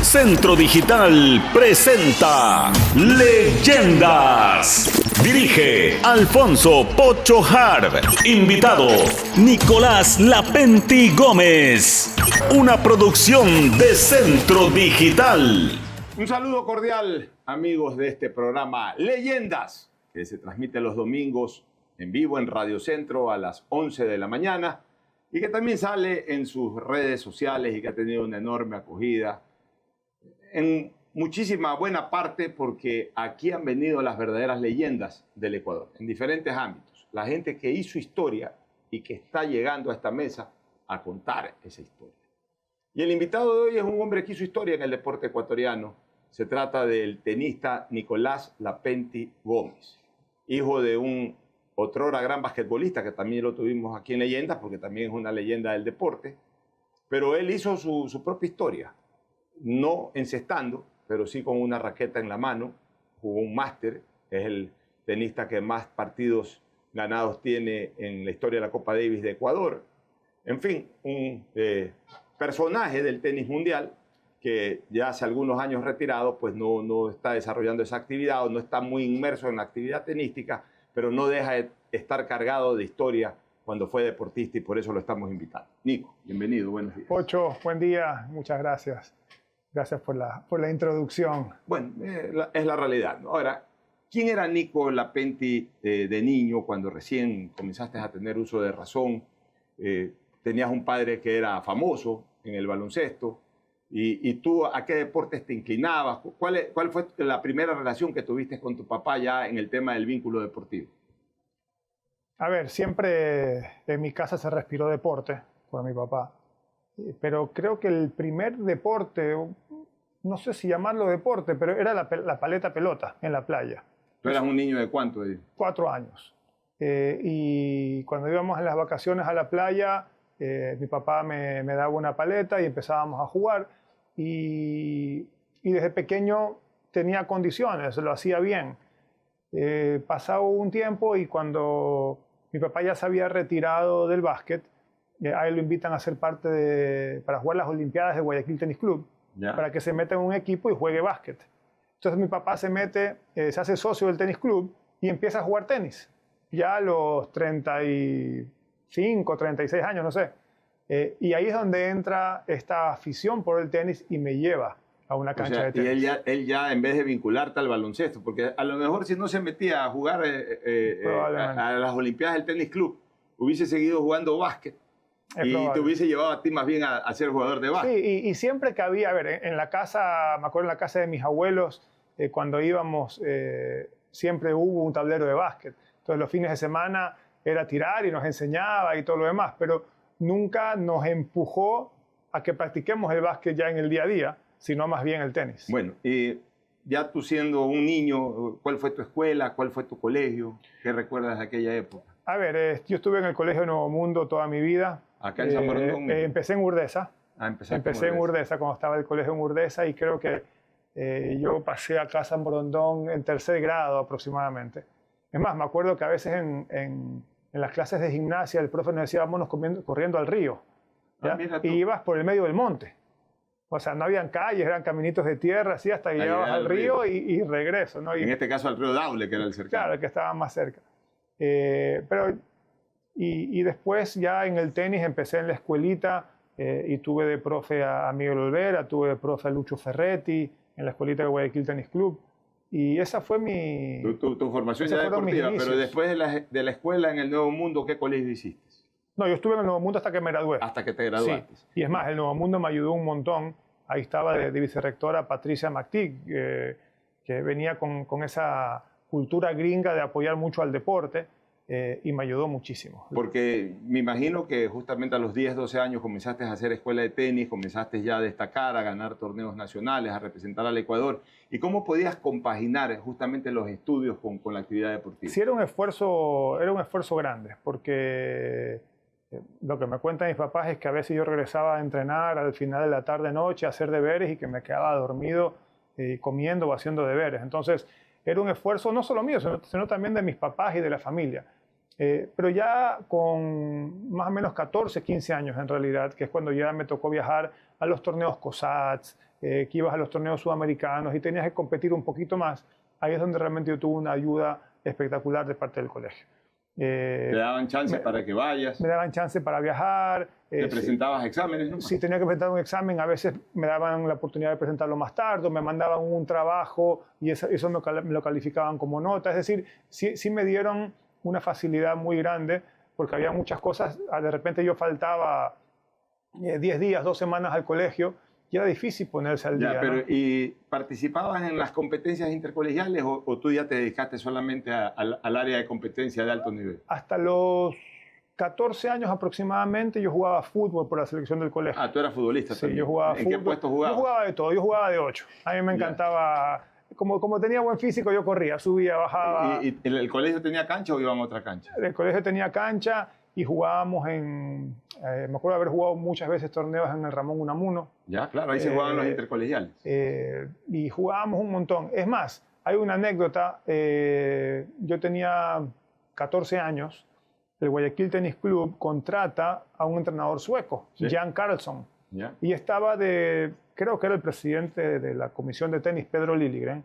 Centro Digital presenta Leyendas. Dirige Alfonso Pocho Harb. Invitado Nicolás Lapenti Gómez. Una producción de Centro Digital. Un saludo cordial, amigos de este programa Leyendas, que se transmite los domingos en vivo en Radio Centro a las 11 de la mañana y que también sale en sus redes sociales y que ha tenido una enorme acogida en muchísima buena parte porque aquí han venido las verdaderas leyendas del Ecuador, en diferentes ámbitos. La gente que hizo historia y que está llegando a esta mesa a contar esa historia. Y el invitado de hoy es un hombre que hizo historia en el deporte ecuatoriano. Se trata del tenista Nicolás Lapenti Gómez, hijo de un otrora gran basquetbolista que también lo tuvimos aquí en Leyendas porque también es una leyenda del deporte. Pero él hizo su propia historia, no encestando, pero sí con una raqueta en la mano. Jugó un máster, es el tenista que más partidos ganados tiene en la historia de la Copa Davis de Ecuador. En fin, un personaje del tenis mundial que ya hace algunos años retirado, pues no está desarrollando esa actividad o no está muy inmerso en la actividad tenística, pero no deja de estar cargado de historia cuando fue deportista y por eso lo estamos invitando. Nico, bienvenido, buenos días. Pocho, buen día, muchas gracias. Gracias por la introducción. Bueno, es la realidad, ¿no? Ahora, ¿quién era Nico Lapenti de niño cuando recién comenzaste a tener uso de razón? Tenías un padre que era famoso en el baloncesto. ¿Y tú a qué deportes te inclinabas? ¿Cuál fue la primera relación que tuviste con tu papá ya en el tema del vínculo deportivo? A ver, siempre en mi casa se respiró deporte por mi papá. Pero creo que el primer deporte, no sé si llamarlo deporte, pero era la paleta pelota en la playa. ¿Tú eras un niño de cuánto? 4 años. Y cuando íbamos en las vacaciones a la playa, mi papá me daba una paleta y empezábamos a jugar. Y desde pequeño tenía condiciones, lo hacía bien. Pasado un tiempo y cuando mi papá ya se había retirado del básquet, a él lo invitan a ser parte para jugar las Olimpiadas de Guayaquil Tennis Club, para que se meta en un equipo y juegue básquet. Entonces mi papá se hace socio del tenis club y empieza a jugar tenis. Ya a los 35, 36 años, no sé. Y ahí es donde entra esta afición por el tenis y me lleva a una cancha de tenis. Y él ya en vez de vincularte al baloncesto, porque a lo mejor si no se metía a jugar a las Olimpiadas del Tenis Club, hubiese seguido jugando básquet y te hubiese llevado a ti más bien a ser jugador de básquet. Sí, y siempre que había, a ver, en la casa, me acuerdo en la casa de mis abuelos, cuando íbamos, siempre hubo un tablero de básquet. Entonces los fines de semana era tirar y nos enseñaba y todo lo demás, pero nunca nos empujó a que practiquemos el básquet ya en el día a día, sino más bien el tenis. Bueno, ya tú siendo un niño, ¿cuál fue tu escuela? ¿Cuál fue tu colegio? ¿Qué recuerdas de aquella época? A ver, yo estuve en el Colegio Nuevo Mundo toda mi vida. ¿Acá en San Borondón? Empecé en Urdesa. Empecé en Urdesa cuando estaba el colegio en Urdesa y creo que yo pasé acá a San Borondón en 3er grado aproximadamente. Es más, me acuerdo que a veces en las clases de gimnasia el profe nos decía vámonos corriendo al río. Y ibas por el medio del monte. O sea, no habían calles, eran caminitos de tierra, así hasta que llegabas al río y regreso, ¿no? En este caso al río Daule, que era el cercano. Claro, el que estaba más cerca. Y después ya en el tenis empecé en la escuelita y tuve de profe a Miguel Olvera, tuve de profe a Lucho Ferretti en la escuelita de Guayaquil Tennis Club. Y esa fue tu formación ya deportiva, pero después de la escuela en el Nuevo Mundo, ¿qué colegio hiciste? No, yo estuve en el Nuevo Mundo hasta que me gradué. Hasta que te graduaste. Sí. Y es más, el Nuevo Mundo me ayudó un montón. Ahí estaba de vicerrectora Patricia McTeague, que venía con esa cultura gringa de apoyar mucho al deporte y me ayudó muchísimo. Porque me imagino que justamente a los 10, 12 años comenzaste a hacer escuela de tenis, comenzaste ya a destacar, a ganar torneos nacionales, a representar al Ecuador. ¿Y cómo podías compaginar justamente los estudios con la actividad deportiva? Sí, era un esfuerzo grande, porque lo que me cuentan mis papás es que a veces yo regresaba a entrenar al final de la tarde-noche a hacer deberes y que me quedaba dormido comiendo o haciendo deberes. Entonces, era un esfuerzo no solo mío, sino también de mis papás y de la familia. Pero ya con más o menos 14, 15 años en realidad, que es cuando ya me tocó viajar a los torneos COSATS, que ibas a los torneos sudamericanos y tenías que competir un poquito más, ahí es donde realmente yo tuve una ayuda espectacular de parte del colegio. ¿Te daban chance para que vayas? Me daban chance para viajar. ¿Te presentabas exámenes? ¿No? Si tenía que presentar un examen, a veces me daban la oportunidad de presentarlo más tarde, me mandaban un trabajo y eso me lo calificaban como nota. Es decir, sí me dieron una facilidad muy grande porque había muchas cosas. De repente yo faltaba 10 días, 2 semanas al colegio y era difícil ponerse al día. Pero, ¿no? ¿y participabas en las competencias intercolegiales o tú ya te dedicaste solamente al área de competencia de alto nivel? Hasta los 14 años aproximadamente yo jugaba fútbol por la selección del colegio. Ah, tú eras futbolista sí, también. Yo jugaba ¿En fútbol. qué puesto jugabas? Yo jugaba de todo, yo jugaba de 8. A mí me encantaba, como tenía buen físico, yo corría, subía, bajaba. ¿Y el colegio tenía cancha o iban a otra cancha? El colegio tenía cancha y jugábamos me acuerdo haber jugado muchas veces torneos en el Ramón Unamuno. Ya, claro, ahí se jugaban los intercolegiales. Y jugábamos un montón. Es más, hay una anécdota, yo tenía 14 años, el Guayaquil Tennis Club contrata a un entrenador sueco, ¿Sí? Jan Carlsson, ¿Ya? y estaba creo que era el presidente de la comisión de tenis, Pedro Lilligren,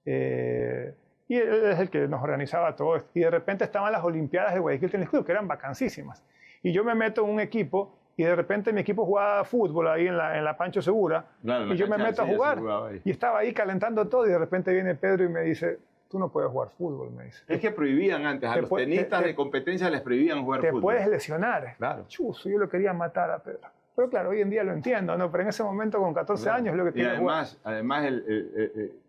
y él es el que nos organizaba todo esto. Y de repente estaban las Olimpiadas del Guayaquil Tennis Club, que eran vacancísimas. Y yo me meto en un equipo y de repente mi equipo jugaba fútbol ahí en la Pancho Segura. Claro, y yo me meto a jugar. Y estaba ahí calentando todo y de repente viene Pedro y me dice, tú no puedes jugar fútbol, me dice. Es que prohibían antes, a los tenistas de competencia les prohibían jugar fútbol. Te puedes lesionar. Claro. Chuzo, yo lo quería matar a Pedro. Pero claro, hoy en día lo entiendo, ¿no? Pero en ese momento con 14 años lo que tiene además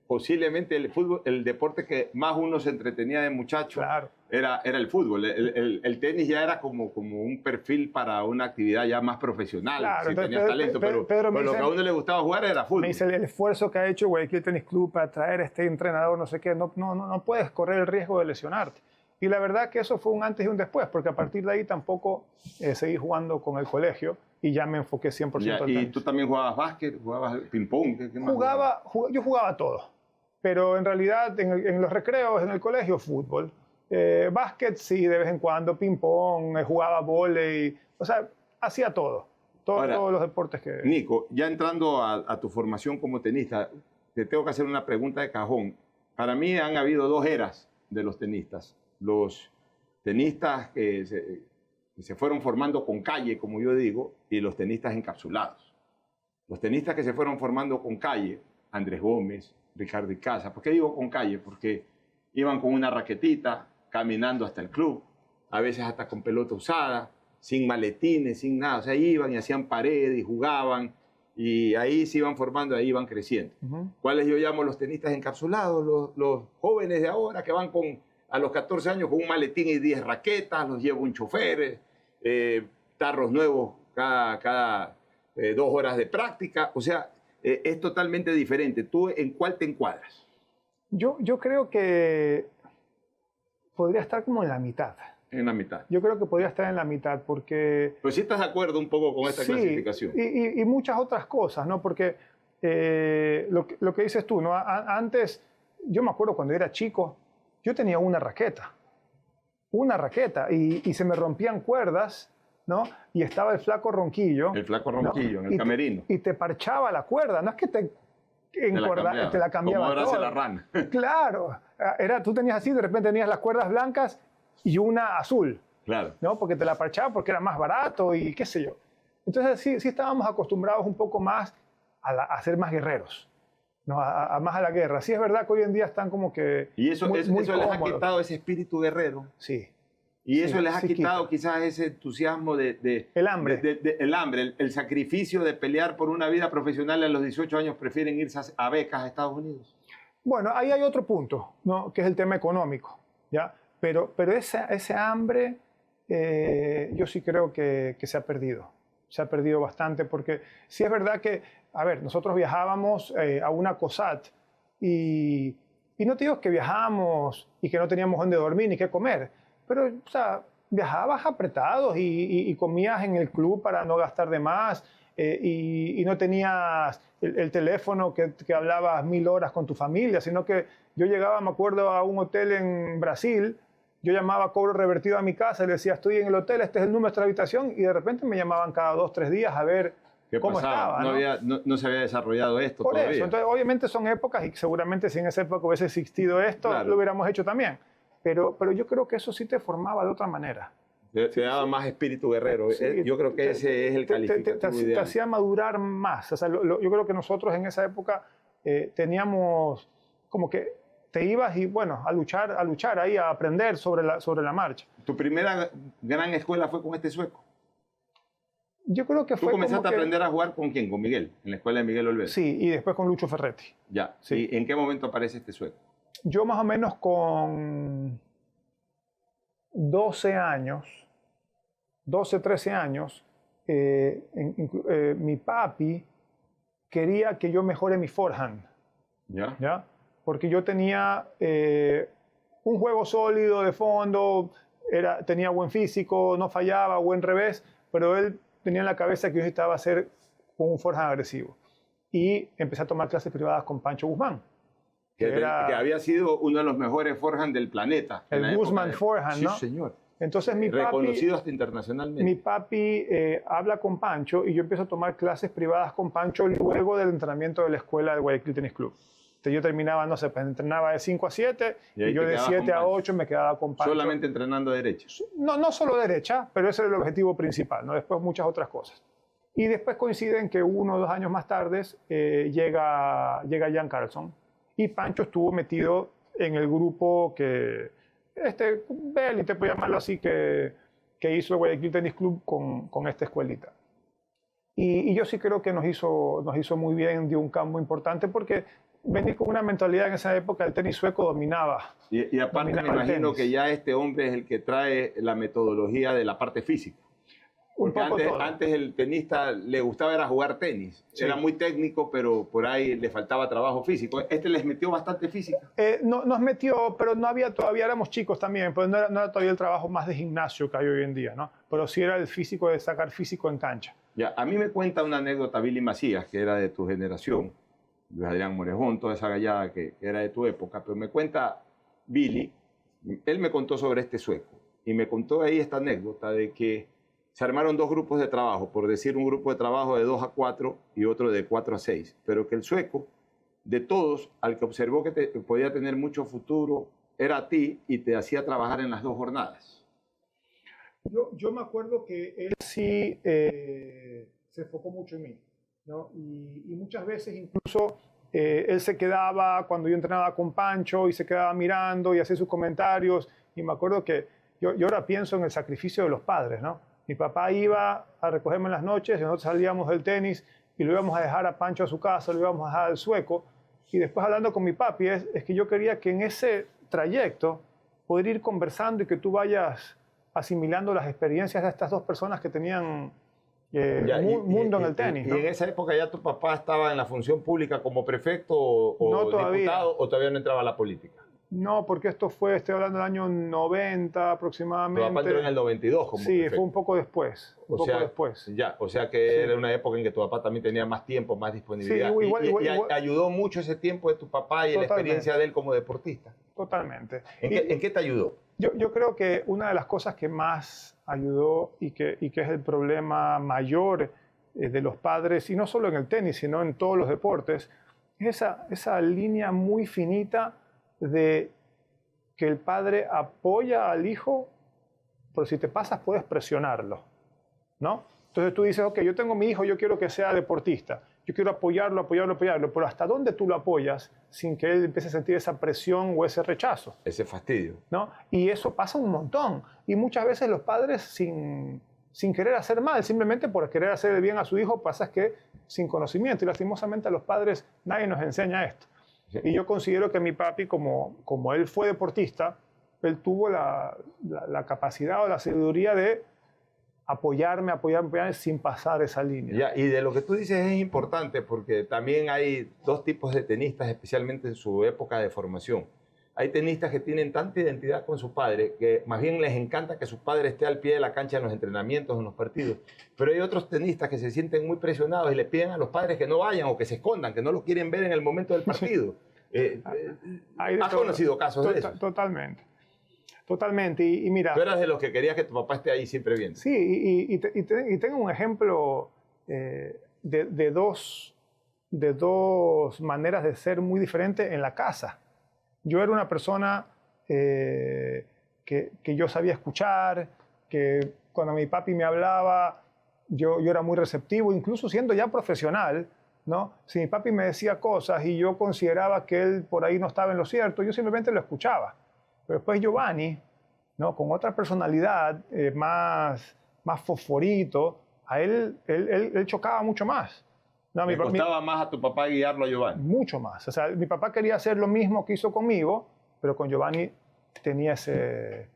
posiblemente el fútbol, el deporte que más uno se entretenía de muchacho, claro, era el fútbol. El tenis ya era como un perfil para una actividad ya más profesional, claro, si entonces, tenías talento, pero lo que a uno le gustaba jugar era fútbol. Me dice el esfuerzo que ha hecho Guayaquil Tennis Club para traer a este entrenador, no sé qué, no puedes correr el riesgo de lesionarte. Y la verdad que eso fue un antes y un después, porque a partir de ahí tampoco seguí jugando con el colegio y ya me enfoqué 100% al tenis. ¿Y tú también jugabas básquet, jugabas ping-pong? Yo jugaba todo, pero en realidad en los recreos, en el colegio, fútbol. Básquet sí, de vez en cuando, ping-pong, jugaba vóley, o sea, hacía todo. Ahora, todos los deportes que... Nico, ya entrando a tu formación como tenista, te tengo que hacer una pregunta de cajón. Para mí han habido 2 eras de los tenistas. Los tenistas que se fueron formando con calle, como yo digo, y los tenistas encapsulados. Los tenistas que se fueron formando con calle, Andrés Gómez, Ricardo Icaza. ¿Por qué digo con calle? Porque iban con una raquetita, caminando hasta el club, a veces hasta con pelota usada, sin maletines, sin nada. O sea, iban y hacían paredes y jugaban, y ahí se iban formando, ahí iban creciendo. ¿Cuáles yo llamo los tenistas encapsulados? Los jóvenes de ahora que van a los 14 años con un maletín y 10 raquetas, los lleva un chofer, tarros nuevos cada 2 horas de práctica. O sea, es totalmente diferente. ¿Tú en cuál te encuadras? Yo creo que podría estar como en la mitad. En la mitad. Yo creo que podría estar en la mitad porque... Pues sí estás de acuerdo un poco con esta clasificación. Y muchas otras cosas, ¿no? Porque lo que dices tú, ¿no? Antes, yo me acuerdo cuando era chico, yo tenía una raqueta y se me rompían cuerdas, ¿no? Y estaba el flaco Ronquillo. El flaco Ronquillo, ¿no? En el camerino. Y te parchaba la cuerda, no es que te la cambiaba. Como ahora toda. hace la rana. Claro, tú tenías así, de repente tenías las cuerdas blancas y una azul. Claro. ¿No? Porque te la parchaba porque era más barato y qué sé yo. Entonces sí estábamos acostumbrados un poco más a ser más guerreros, ¿no? Más a la guerra. Sí es verdad que hoy en día están como que y eso les ha quitado ese espíritu guerrero. Sí. Y eso les ha quitado quizás ese entusiasmo el hambre. El hambre, el sacrificio de pelear por una vida profesional. A los 18 años prefieren irse a becas a Estados Unidos. Bueno, ahí hay otro punto, ¿no? Que es el tema económico, ¿ya? Pero ese hambre yo sí creo que se ha perdido. Se ha perdido bastante porque sí es verdad que, a ver, nosotros viajábamos a una COSAT y no te digo que viajábamos y que no teníamos dónde dormir ni qué comer, pero, o sea, viajabas apretados y comías en el club para no gastar de más y no tenías el teléfono que hablabas 1000 horas con tu familia, sino que yo llegaba, me acuerdo, a un hotel en Brasil. Yo llamaba cobro revertido a mi casa y le decía, estoy en el hotel, este es el número de esta habitación, y de repente me llamaban cada 2 o 3 días a ver ¿Qué cómo pasaba? estaba. No se había desarrollado esto Por todavía. eso, entonces obviamente son épocas y seguramente si en esa época hubiese existido esto, Claro. lo hubiéramos hecho también. Pero yo creo que eso sí te formaba de otra manera. Te daba más espíritu guerrero. Sí, Yo creo que ese es el calificativo te ideal. hacía madurar más. O sea, yo creo que nosotros en esa época teníamos como que te ibas y bueno, a luchar ahí, a aprender sobre la marcha. ¿Tu primera gran escuela fue con este sueco? Yo creo que ¿Tú fue comenzaste como a que, aprender a jugar con quién? ¿Con Miguel? En la escuela de Miguel Olvera. Sí, y después con Lucho Ferretti. Ya. Sí. ¿Y en qué momento aparece este sueco? Yo más o menos con 12 años, 12, 13 años, mi papi quería que yo mejore mi forehand, ¿Ya? ¿ya? Porque yo tenía un juego sólido de fondo, tenía buen físico, no fallaba, buen revés, pero él tenía en la cabeza que yo necesitaba hacer con un forehand agresivo. Y empecé a tomar clases privadas con Pancho Guzmán. Que había sido uno de los mejores forehand del planeta. en la El época Guzmán forehand, ¿no? Sí, señor. Entonces Reconocido hasta internacionalmente. mi papi habla con Pancho y yo empiezo a tomar clases privadas con Pancho luego del entrenamiento de la escuela del Guayaquil Tennis Club. Entonces yo terminaba, no sé, pues entrenaba de 5 a 7 Y ahí y yo te de quedabas 7 con a Pancho. 8 me quedaba con Pancho. Solamente entrenando derecha. No solo derecha, pero ese era el objetivo principal, ¿no? Después muchas otras cosas. Y después coinciden que 1 o 2 años más tarde llega Jan Carlson y Pancho estuvo metido en el grupo que, élite, puedo llamarlo así, que hizo el Guayaquil Tennis Club con esta escuelita. Y yo sí creo que nos hizo muy bien, dio un cambio importante porque venir con una mentalidad en esa época, el tenis sueco dominaba. Y aparte me Dominaba el imagino tenis. que ya este hombre es el que trae la metodología de la parte física. Un Porque poco todo. antes el tenista le gustaba era jugar tenis. Sí. Era muy técnico, pero por ahí le faltaba trabajo físico. Este les metió bastante física. Nos metió, pero no había todavía, éramos chicos también, pero no era todavía el trabajo más de gimnasio que hay hoy en día, ¿no? Pero sí era el físico de sacar físico en cancha. Ya, a mí me cuenta una anécdota Billy Macías, que era de tu generación, Luis Adrián Morejón, toda esa gallada que era de tu época, pero me cuenta Billy, él me contó sobre este sueco, y me contó ahí esta anécdota de que se armaron 2 grupos de trabajo, por decir un grupo de trabajo de 2 a 4 y otro de 4 a 6, pero que el sueco, de todos, al que observó que podía tener mucho futuro, era a ti y te hacía trabajar en las 2 jornadas. Yo me acuerdo que él sí se enfocó mucho en mí, ¿no? Y muchas veces incluso él se quedaba cuando yo entrenaba con Pancho y se quedaba mirando y hacía sus comentarios. Y me acuerdo que yo ahora pienso en el sacrificio de los padres, ¿no? Mi papá iba a recogerme en las noches y nosotros salíamos del tenis y lo íbamos a dejar a Pancho a su casa, lo íbamos a dejar al sueco. Y después hablando con mi papi es que yo quería que en ese trayecto poder ir conversando y que tú vayas asimilando las experiencias de estas 2 personas que tenían mundo en el tenis, ¿no? ¿Y en esa época ya tu papá estaba en la función pública como prefecto o No, todavía. diputado o todavía no entraba a la política? No, porque estoy hablando del año 90 Tu aproximadamente. papá entró en el 92 como Sí, prefecto. fue un poco después. O sea que era una época en que tu papá también tenía más tiempo, más disponibilidad. Sí, y ayudó mucho ese tiempo de tu papá y la Totalmente. experiencia de él como deportista. Totalmente. ¿En qué te ayudó? Yo creo que una de las cosas que más ayudó y que es el problema mayor de los padres, y no solo en el tenis, sino en todos los deportes, es esa línea muy finita de que el padre apoya al hijo, pero si te pasas puedes presionarlo, ¿no? Entonces tú dices, ok, yo tengo mi hijo, yo quiero que sea deportista, yo quiero apoyarlo, pero ¿hasta dónde tú lo apoyas sin que él empiece a sentir esa presión o ese rechazo? Ese fastidio. ¿No? Y eso pasa un montón. Y muchas veces los padres sin querer hacer mal, simplemente por querer hacer el bien a su hijo, pasa que sin conocimiento. Y lastimosamente a los padres nadie nos enseña esto. Sí. Y yo considero que mi papi, como él fue deportista, él tuvo la capacidad o la sabiduría de apoyarme sin pasar esa línea. Ya, y de lo que tú dices es importante porque también hay 2 tipos de tenistas, especialmente en su época de formación. Hay tenistas que tienen tanta identidad con su padre que más bien les encanta que su padre esté al pie de la cancha en los entrenamientos, en los partidos. Pero hay otros tenistas que se sienten muy presionados y le piden a los padres que no vayan o que se escondan, que no los quieren ver en el momento del partido. ¿Has conocido casos de eso? Totalmente. Totalmente. Y mira... Tú eras de los que querías que tu papá esté ahí siempre viendo. Sí, y tengo un ejemplo de dos maneras de ser muy diferentes en la casa. Yo era una persona que yo sabía escuchar, que cuando mi papi me hablaba, yo era muy receptivo, incluso siendo ya profesional, ¿no? Si mi papi me decía cosas y yo consideraba que él por ahí no estaba en lo cierto, yo simplemente lo escuchaba. Pero después Giovanni, ¿no? Con otra personalidad, más fosforito, a él chocaba mucho más. No, ¿Le costaba más a tu papá guiarlo a Giovanni? Mucho más. O sea, mi papá quería hacer lo mismo que hizo conmigo, pero con Giovanni tenía ese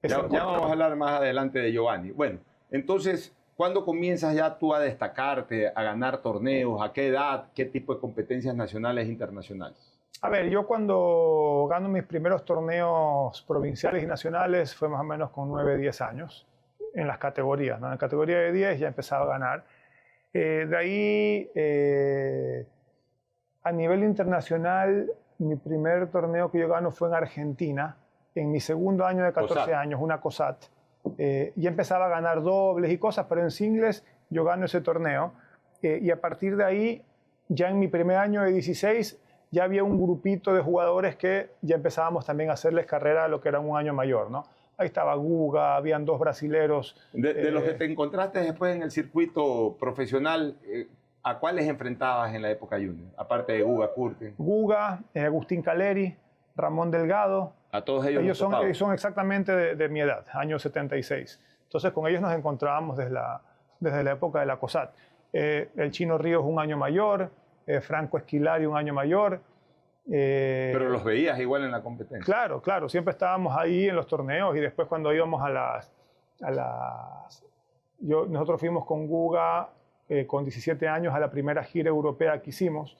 ya vamos a hablar más adelante de Giovanni. Bueno, entonces, ¿cuándo comienzas ya tú a destacarte, a ganar torneos? ¿A qué edad? ¿Qué tipo de competencias nacionales e internacionales? A ver, yo cuando gano mis primeros torneos provinciales y nacionales fue más o menos con 9, 10 años en las categorías, ¿no? En la categoría de 10 ya empezaba a ganar. De ahí, a nivel internacional, mi primer torneo que yo gano fue en Argentina, en mi segundo año de 14 años, una COSAT. Ya empezaba a ganar dobles y cosas, pero en singles yo gano ese torneo. Y a partir de ahí, ya en mi primer año de 16, ya había un grupito de jugadores que ya empezábamos también a hacerles carrera a lo que era un año mayor, ¿no? Ahí estaba Guga, habían 2 brasileros. De los que te encontraste después en el circuito profesional, ¿a cuáles enfrentabas en la época junior? Aparte de Guga, Curtin. Guga, Agustín Caleri, Ramón Delgado. A todos ellos son exactamente de mi edad, año 76. Entonces con ellos nos encontrábamos desde la época de la COSAT. El Chino Ríos un año mayor, Franco Esquilari un año mayor. Pero los veías igual en la competencia. Claro, claro, siempre estábamos ahí en los torneos y después cuando íbamos nosotros fuimos con Guga con 17 años a la primera gira europea que hicimos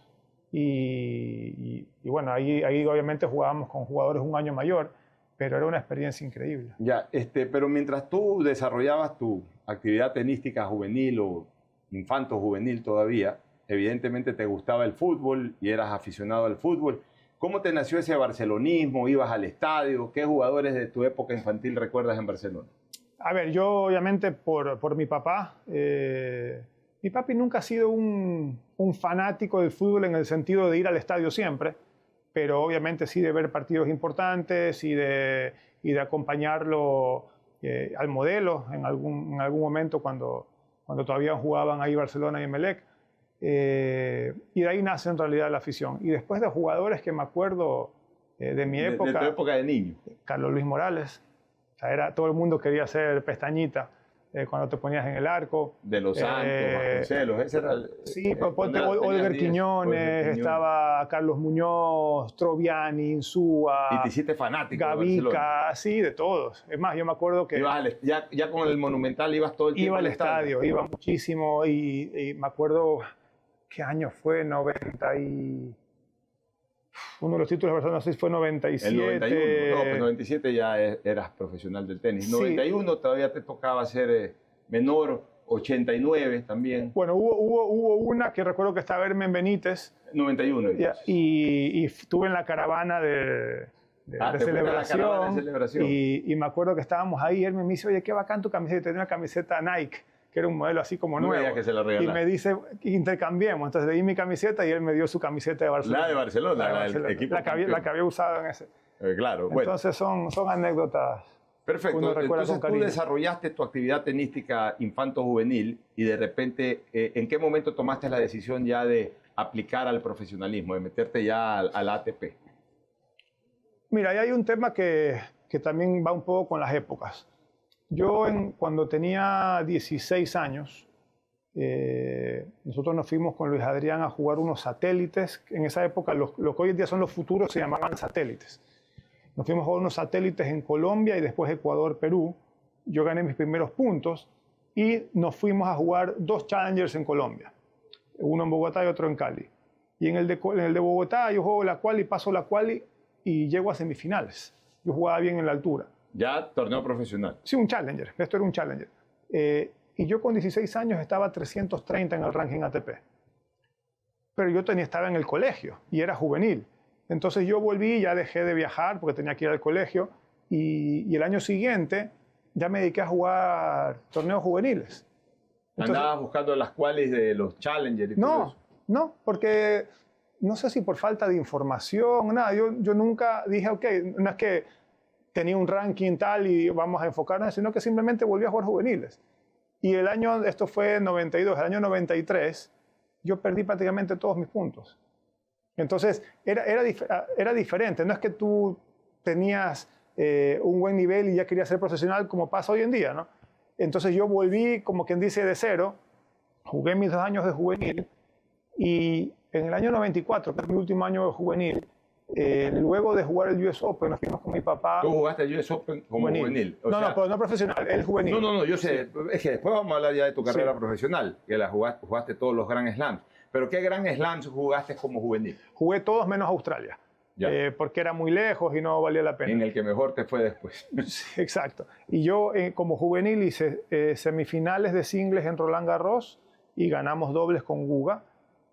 y bueno, ahí obviamente jugábamos con jugadores un año mayor, pero era una experiencia increíble. Ya, pero mientras tú desarrollabas tu actividad tenística juvenil o infanto juvenil todavía, evidentemente te gustaba el fútbol y eras aficionado al fútbol. ¿Cómo te nació ese barcelonismo? ¿Ibas al estadio? ¿Qué jugadores de tu época infantil recuerdas en Barcelona? A ver, yo obviamente por mi papá. Mi papi nunca ha sido un fanático del fútbol en el sentido de ir al estadio siempre, pero obviamente sí de ver partidos importantes y de acompañarlo al modelo en algún momento cuando todavía jugaban ahí Barcelona y Emelec. Y de ahí nace en realidad la afición. Y después de jugadores que me acuerdo de mi época. De tu época de niño. Carlos Luis Morales. O sea, todo el mundo quería ser pestañita cuando te ponías en el arco. De los Santos, Vasconcelos. Ese era sí, Oliver Quiñones, estaba Carlos Muñoz, Troviani, Insúa. Y te hiciste fanático. Gavica, sí, de todos. Es más, yo me acuerdo que. Ya con el Monumental ibas todo el tiempo. Iba al estadio, iba muchísimo y me acuerdo. ¿Qué año fue? 90 y... Uno de los títulos de Barcelona fue 97. El 91. No, pues 97 ya eras profesional del tenis. Sí. 91 todavía te tocaba ser menor. 89 también. Bueno, hubo una que recuerdo que estaba Hermen Benítez. 91. Y estuve en la caravana de celebración. Y me acuerdo que estábamos ahí. Hermen me dice, oye, qué bacán tu camiseta. Tenía una camiseta Nike, que era un modelo así como nuevo. Que se la regalaste. Y me dice, intercambiemos. Entonces le di mi camiseta y él me dio su camiseta de Barcelona. La de Barcelona, el equipo. La que había usado en ese. Claro, bueno. Entonces son anécdotas. Perfecto. Entonces tú desarrollaste tu actividad tenística infanto-juvenil y de repente, ¿en qué momento tomaste la decisión ya de aplicar al profesionalismo, de meterte ya al ATP? Mira, ahí hay un tema que también va un poco con las épocas. Yo cuando tenía 16 años, nosotros nos fuimos con Luis Adrián a jugar unos satélites. En esa época, los que hoy en día son los futuros se llamaban satélites. Nos fuimos a jugar unos satélites en Colombia y después Ecuador, Perú. Yo gané mis primeros puntos y nos fuimos a jugar 2 Challengers en Colombia. Uno en Bogotá y otro en Cali. Y en el de Bogotá yo juego la quali, paso la quali y llego a semifinales. Yo jugaba bien en la altura. ¿Ya torneo profesional? Sí, un Challenger. Esto era un Challenger. Y yo con 16 años estaba 330 en el ranking ATP. Pero yo estaba en el colegio y era juvenil. Entonces yo volví, ya dejé de viajar porque tenía que ir al colegio. Y el año siguiente ya me dediqué a jugar torneos juveniles. Andabas buscando las qualis de los Challenger y todo eso. No, porque no sé si por falta de información, nada. Yo nunca dije, ok, no es que tenía un ranking tal y vamos a enfocarnos, sino que simplemente volví a jugar juveniles. Y el año, esto fue 92, el año 93, yo perdí prácticamente todos mis puntos. Entonces, era diferente. No es que tú tenías un buen nivel y ya querías ser profesional como pasa hoy en día, ¿no? Entonces yo volví, como quien dice, de cero, jugué mis 2 años de juvenil y en el año 94, que es mi último año de juvenil, luego de jugar el US Open, nos fuimos con mi papá. ¿Tú jugaste el US Open como juvenil? No, pero no profesional, el juvenil. No, yo sé. Es que después vamos a hablar ya de tu carrera profesional, que la jugaste todos los Grand Slams. ¿Pero qué Grand Slams jugaste como juvenil? Jugué todos menos Australia. Porque era muy lejos y no valía la pena. En el que mejor te fue después. Sí, exacto. Y yo como juvenil hice semifinales de singles en Roland Garros y ganamos dobles con Guga.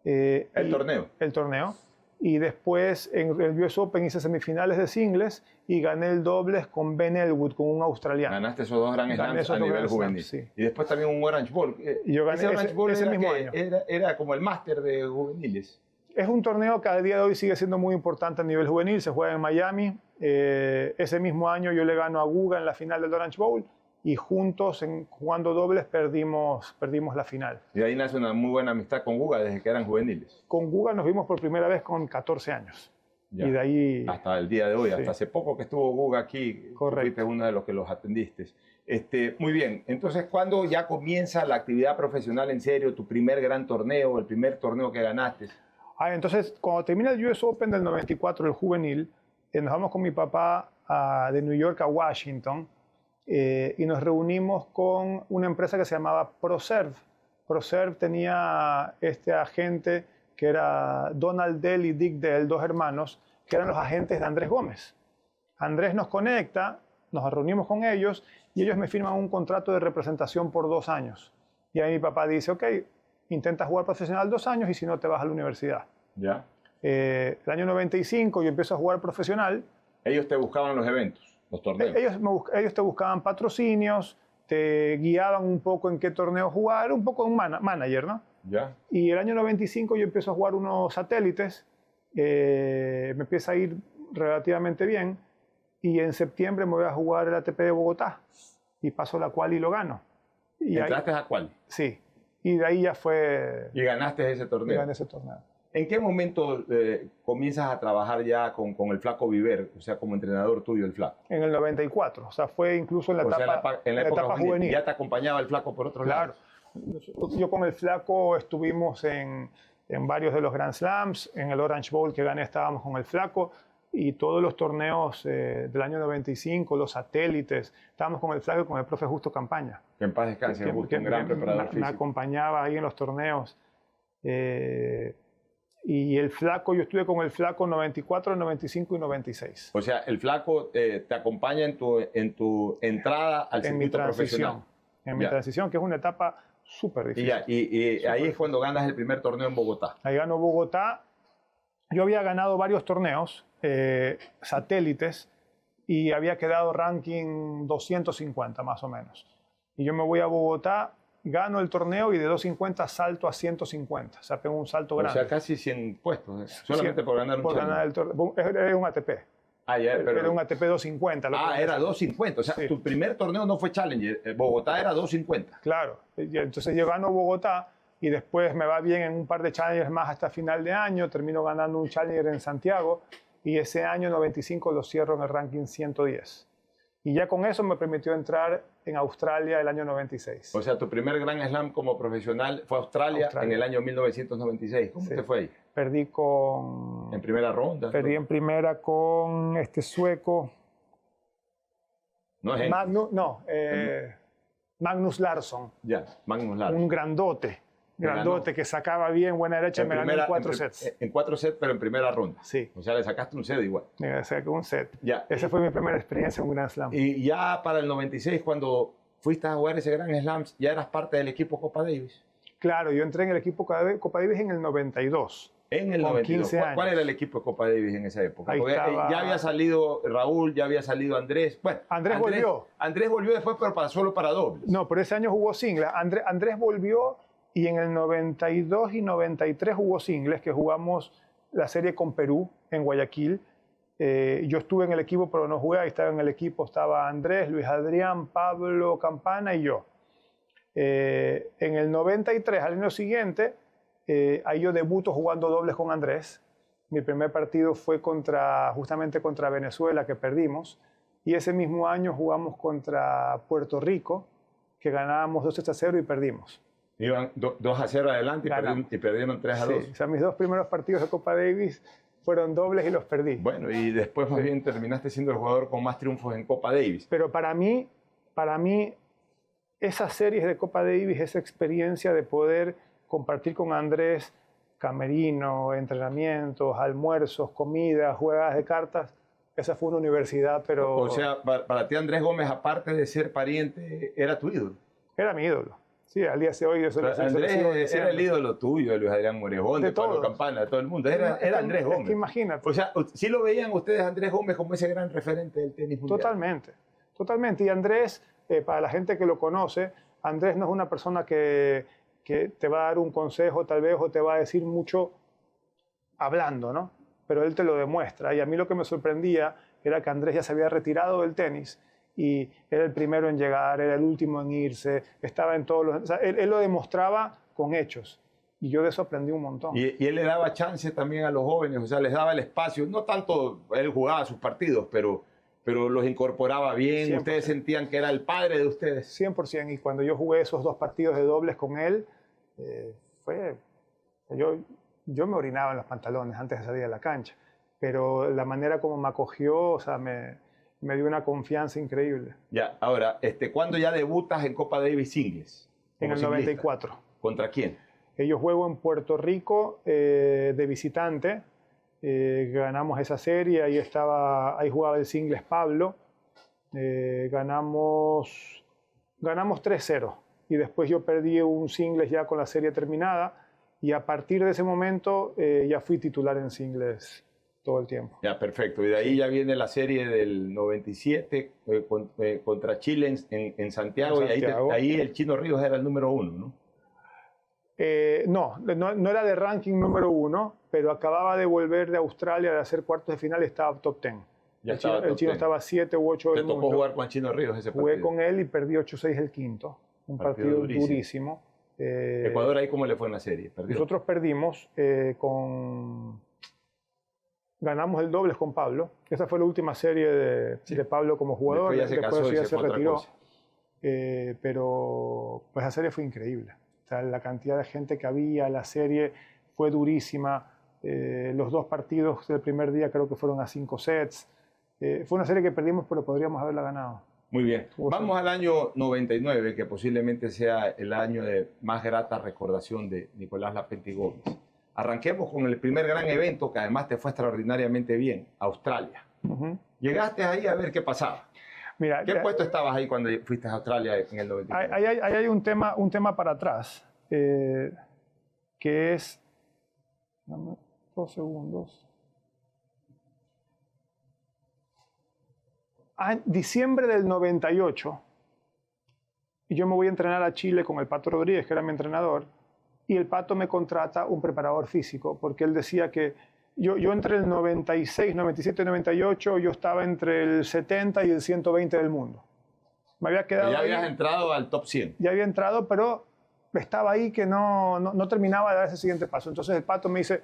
¿El torneo? El torneo. Y después en el US Open hice semifinales de singles y gané el dobles con Ben Elwood, con un australiano. Ganaste esos 2 Grand Slams a nivel juvenil. Sí. Y después también un Orange Bowl. Yo gané Orange Bowl ese mismo año. Era como el máster de juveniles. Es un torneo que a día de hoy sigue siendo muy importante a nivel juvenil, se juega en Miami. Ese mismo año yo le gano a Guga en la final del Orange Bowl y juntos, jugando dobles, perdimos la final. Y ahí nace una muy buena amistad con Guga desde que eran juveniles. Con Guga nos vimos por primera vez con 14 años. Ya. Y de ahí... Hasta el día de hoy, Sí. hasta hace poco que estuvo Guga aquí, Correcto. fuiste uno de los que los atendiste. Muy bien, entonces, ¿cuándo ya comienza la actividad profesional en serio, tu primer gran torneo, el primer torneo que ganaste? Entonces, cuando termina el US Open del 94, el juvenil, nos vamos con mi papá de New York a Washington y nos reunimos con una empresa que se llamaba ProServe. ProServe tenía este agente que era Donald Dell y Dick Dell, 2 hermanos, que eran los agentes de Andrés Gómez. Andrés nos conecta, nos reunimos con ellos y ellos me firman un contrato de representación por 2 años. Y ahí mi papá dice, ok, intenta jugar profesional 2 años y si no te vas a la universidad. Ya. El año 95 yo empiezo a jugar profesional. Ellos te buscaban los eventos, los torneos. Ellos te buscaban patrocinios, te guiaban un poco en qué torneo jugar, un poco un manager, ¿no? Ya. Y el año 95 yo empiezo a jugar unos satélites, me empieza a ir relativamente bien y en septiembre me voy a jugar el ATP de Bogotá y paso la quali y lo gano. Y ¿Entraste a quali? Sí. Y de ahí ya fue... Y ganaste ese torneo. Y gané ese torneo. ¿En qué momento comienzas a trabajar ya con el Flaco Viver, o sea, como entrenador tuyo, el Flaco? En el 94, o sea, fue incluso en la etapa juvenil. ¿Ya te acompañaba el Flaco por otro lado? Claro. Yo con el Flaco estuvimos en varios de los Grand Slams, en el Orange Bowl que gané estábamos con el Flaco, y todos los torneos del año 95, los satélites, estábamos con el Flaco y con el profe Justo Campaña. Que en paz descanse, Justo, un gran preparador físico. Me acompañaba ahí en los torneos. Y el Flaco, yo estuve con el Flaco 94, 95 y 96. O sea, el Flaco te acompaña en tu entrada al circuito profesional. En mi transición, que es una etapa súper difícil. Y ahí es cuando ganas el primer torneo en Bogotá. Ahí ganó Bogotá. Yo había ganado varios torneos, satélites, y había quedado ranking 250 más o menos. Y yo me voy a Bogotá, gano el torneo y de 250 salto a 150. O sea, pego un salto grande. O sea, casi 100 puestos, solamente por ganar un por ganar el torneo. Era un ATP. Era un ATP 250. Era 250. O sea, tu primer torneo no fue Challenger. Bogotá era 250. Claro. Entonces yo gano Bogotá y después me va bien en un par de Challengers más hasta final de año. Termino ganando un Challenger en Santiago y ese año 95 lo cierro en el ranking 110. Y ya con eso me permitió entrar en Australia el año 96. O sea, tu primer Grand Slam como profesional fue Australia en el año 1996. ¿Cómo te fue ahí? Perdí con... ¿En primera ronda? Perdí en primera con este sueco. No es Magnus Larsson. Ya, Magnus Larsson. Un grandote que sacaba bien, buena derecha, me ganó en 4 sets. En 4 sets, pero en primera ronda. Sí. O sea, le sacaste un set igual. Me saqué un set. Ya. Esa fue mi primera experiencia en un Grand Slam. Y ya para el 96, cuando fuiste a jugar ese Grand Slam, ¿ya eras parte del equipo Copa Davis? Claro, yo entré en el equipo Copa Davis en el 92. En el con 92. 15 años. ¿Cuál era el equipo de Copa Davis en esa época? Ahí Porque estaba- ya había salido Raúl, ya había salido Andrés. Bueno, Andrés volvió. Andrés volvió después, pero solo para dobles. No, pero ese año jugó singles. Andrés volvió y en el 92 y 93 jugó singles, que jugamos la serie con Perú en Guayaquil. Yo estuve en el equipo, pero no jugué. Ahí estaba en el equipo, estaba Andrés, Luis Adrián, Pablo Campana y yo. En el 93, al año siguiente, ahí yo debuto jugando dobles con Andrés. Mi primer partido fue justamente contra Venezuela, que perdimos. Y ese mismo año jugamos contra Puerto Rico, que ganábamos 2-0 y perdimos. Iban 2-0 adelante y perdieron 3-2. Sí, o sea, mis dos primeros partidos de Copa Davis fueron dobles y los perdí. Bueno, y después más bien terminaste siendo el jugador con más triunfos en Copa Davis. Pero para mí, esas series de Copa Davis, esa experiencia de poder compartir con Andrés camerino, entrenamientos, almuerzos, comidas, jugadas de cartas, esa fue una universidad, pero... O sea, para ti Andrés Gómez, aparte de ser pariente, era tu ídolo. Era mi ídolo. Sí, al día de hoy yo se lo sigo Andrés diciendo. era el ídolo tuyo, de Luis Adrián Morejón, de Pablo todos. Campana, de todo el mundo. Era Andrés Gómez. Es que imagínate. O sea, ¿sí lo veían ustedes a Andrés Gómez como ese gran referente del tenis mundial? Totalmente, totalmente. Y Andrés, para la gente que lo conoce, Andrés no es una persona que te va a dar un consejo tal vez o te va a decir mucho hablando, ¿no? Pero él te lo demuestra. Y a mí lo que me sorprendía era que Andrés ya se había retirado del tenis y era el primero en llegar, era el último en irse, estaba en todos los... O sea, él lo demostraba con hechos. Y yo de eso aprendí un montón. Y él le daba chance también a los jóvenes, o sea, les daba el espacio. No tanto él jugaba sus partidos, pero los incorporaba bien. 100%. Ustedes sentían que era el padre de ustedes. 100%. Y cuando yo jugué esos dos partidos de dobles con él, yo me orinaba en los pantalones antes de salir a la cancha. Pero la manera como me acogió, o sea, me dio una confianza increíble. Ya, ahora, ¿cuándo ya debutas en Copa Davis singles? En el 94. ¿Contra quién? Yo juego en Puerto Rico de visitante. Ganamos esa serie, ahí jugaba el singles Pablo. Ganamos 3-0. Y después yo perdí un singles ya con la serie terminada. Y a partir de ese momento ya fui titular en singles todo el tiempo. Ya, perfecto. Y de ahí ya viene la serie del 97 contra Chile en Santiago. Y ahí el Chino Ríos era el número 1, ¿no? No era de ranking número 1, pero acababa de volver de Australia de hacer cuartos de final y estaba top 10. El chino estaba 7 u 8 del mundo. ¿Te tocó jugar con el Chino Ríos ese partido? Jugué con él y perdí 8-6 el quinto. Un partido durísimo. ¿Ecuador ahí cómo le fue en la serie? ¿Perdió? Nosotros perdimos ganamos el dobles con Pablo. Esa fue la última serie de Pablo como jugador. Después ya se retiró. Pero pues la serie fue increíble. O sea, la cantidad de gente que había, la serie fue durísima. Los dos partidos del primer día creo que fueron a 5 sets. Fue una serie que perdimos, pero podríamos haberla ganado. Muy bien. Vamos al año 99, que posiblemente sea el año de más grata recordación de Nicolás Lapenti Gómez. Arranquemos con el primer gran evento, que además te fue extraordinariamente bien, Australia. Llegaste ahí a ver qué pasaba. Mira, ¿Qué puesto estabas ahí cuando fuiste a Australia en el 99? Ahí hay un tema para atrás, que es... Dame 2 segundos. En diciembre del 98, y yo me voy a entrenar a Chile con el Pato Rodríguez, que era mi entrenador, y el Pato me contrata un preparador físico, porque él decía que yo entre el 96, 97 y 98, yo estaba entre el 70 y el 120 del mundo. Me había quedado ya ahí, habías entrado al top 100. Ya había entrado, pero estaba ahí que no terminaba de dar ese siguiente paso. Entonces el Pato me dice,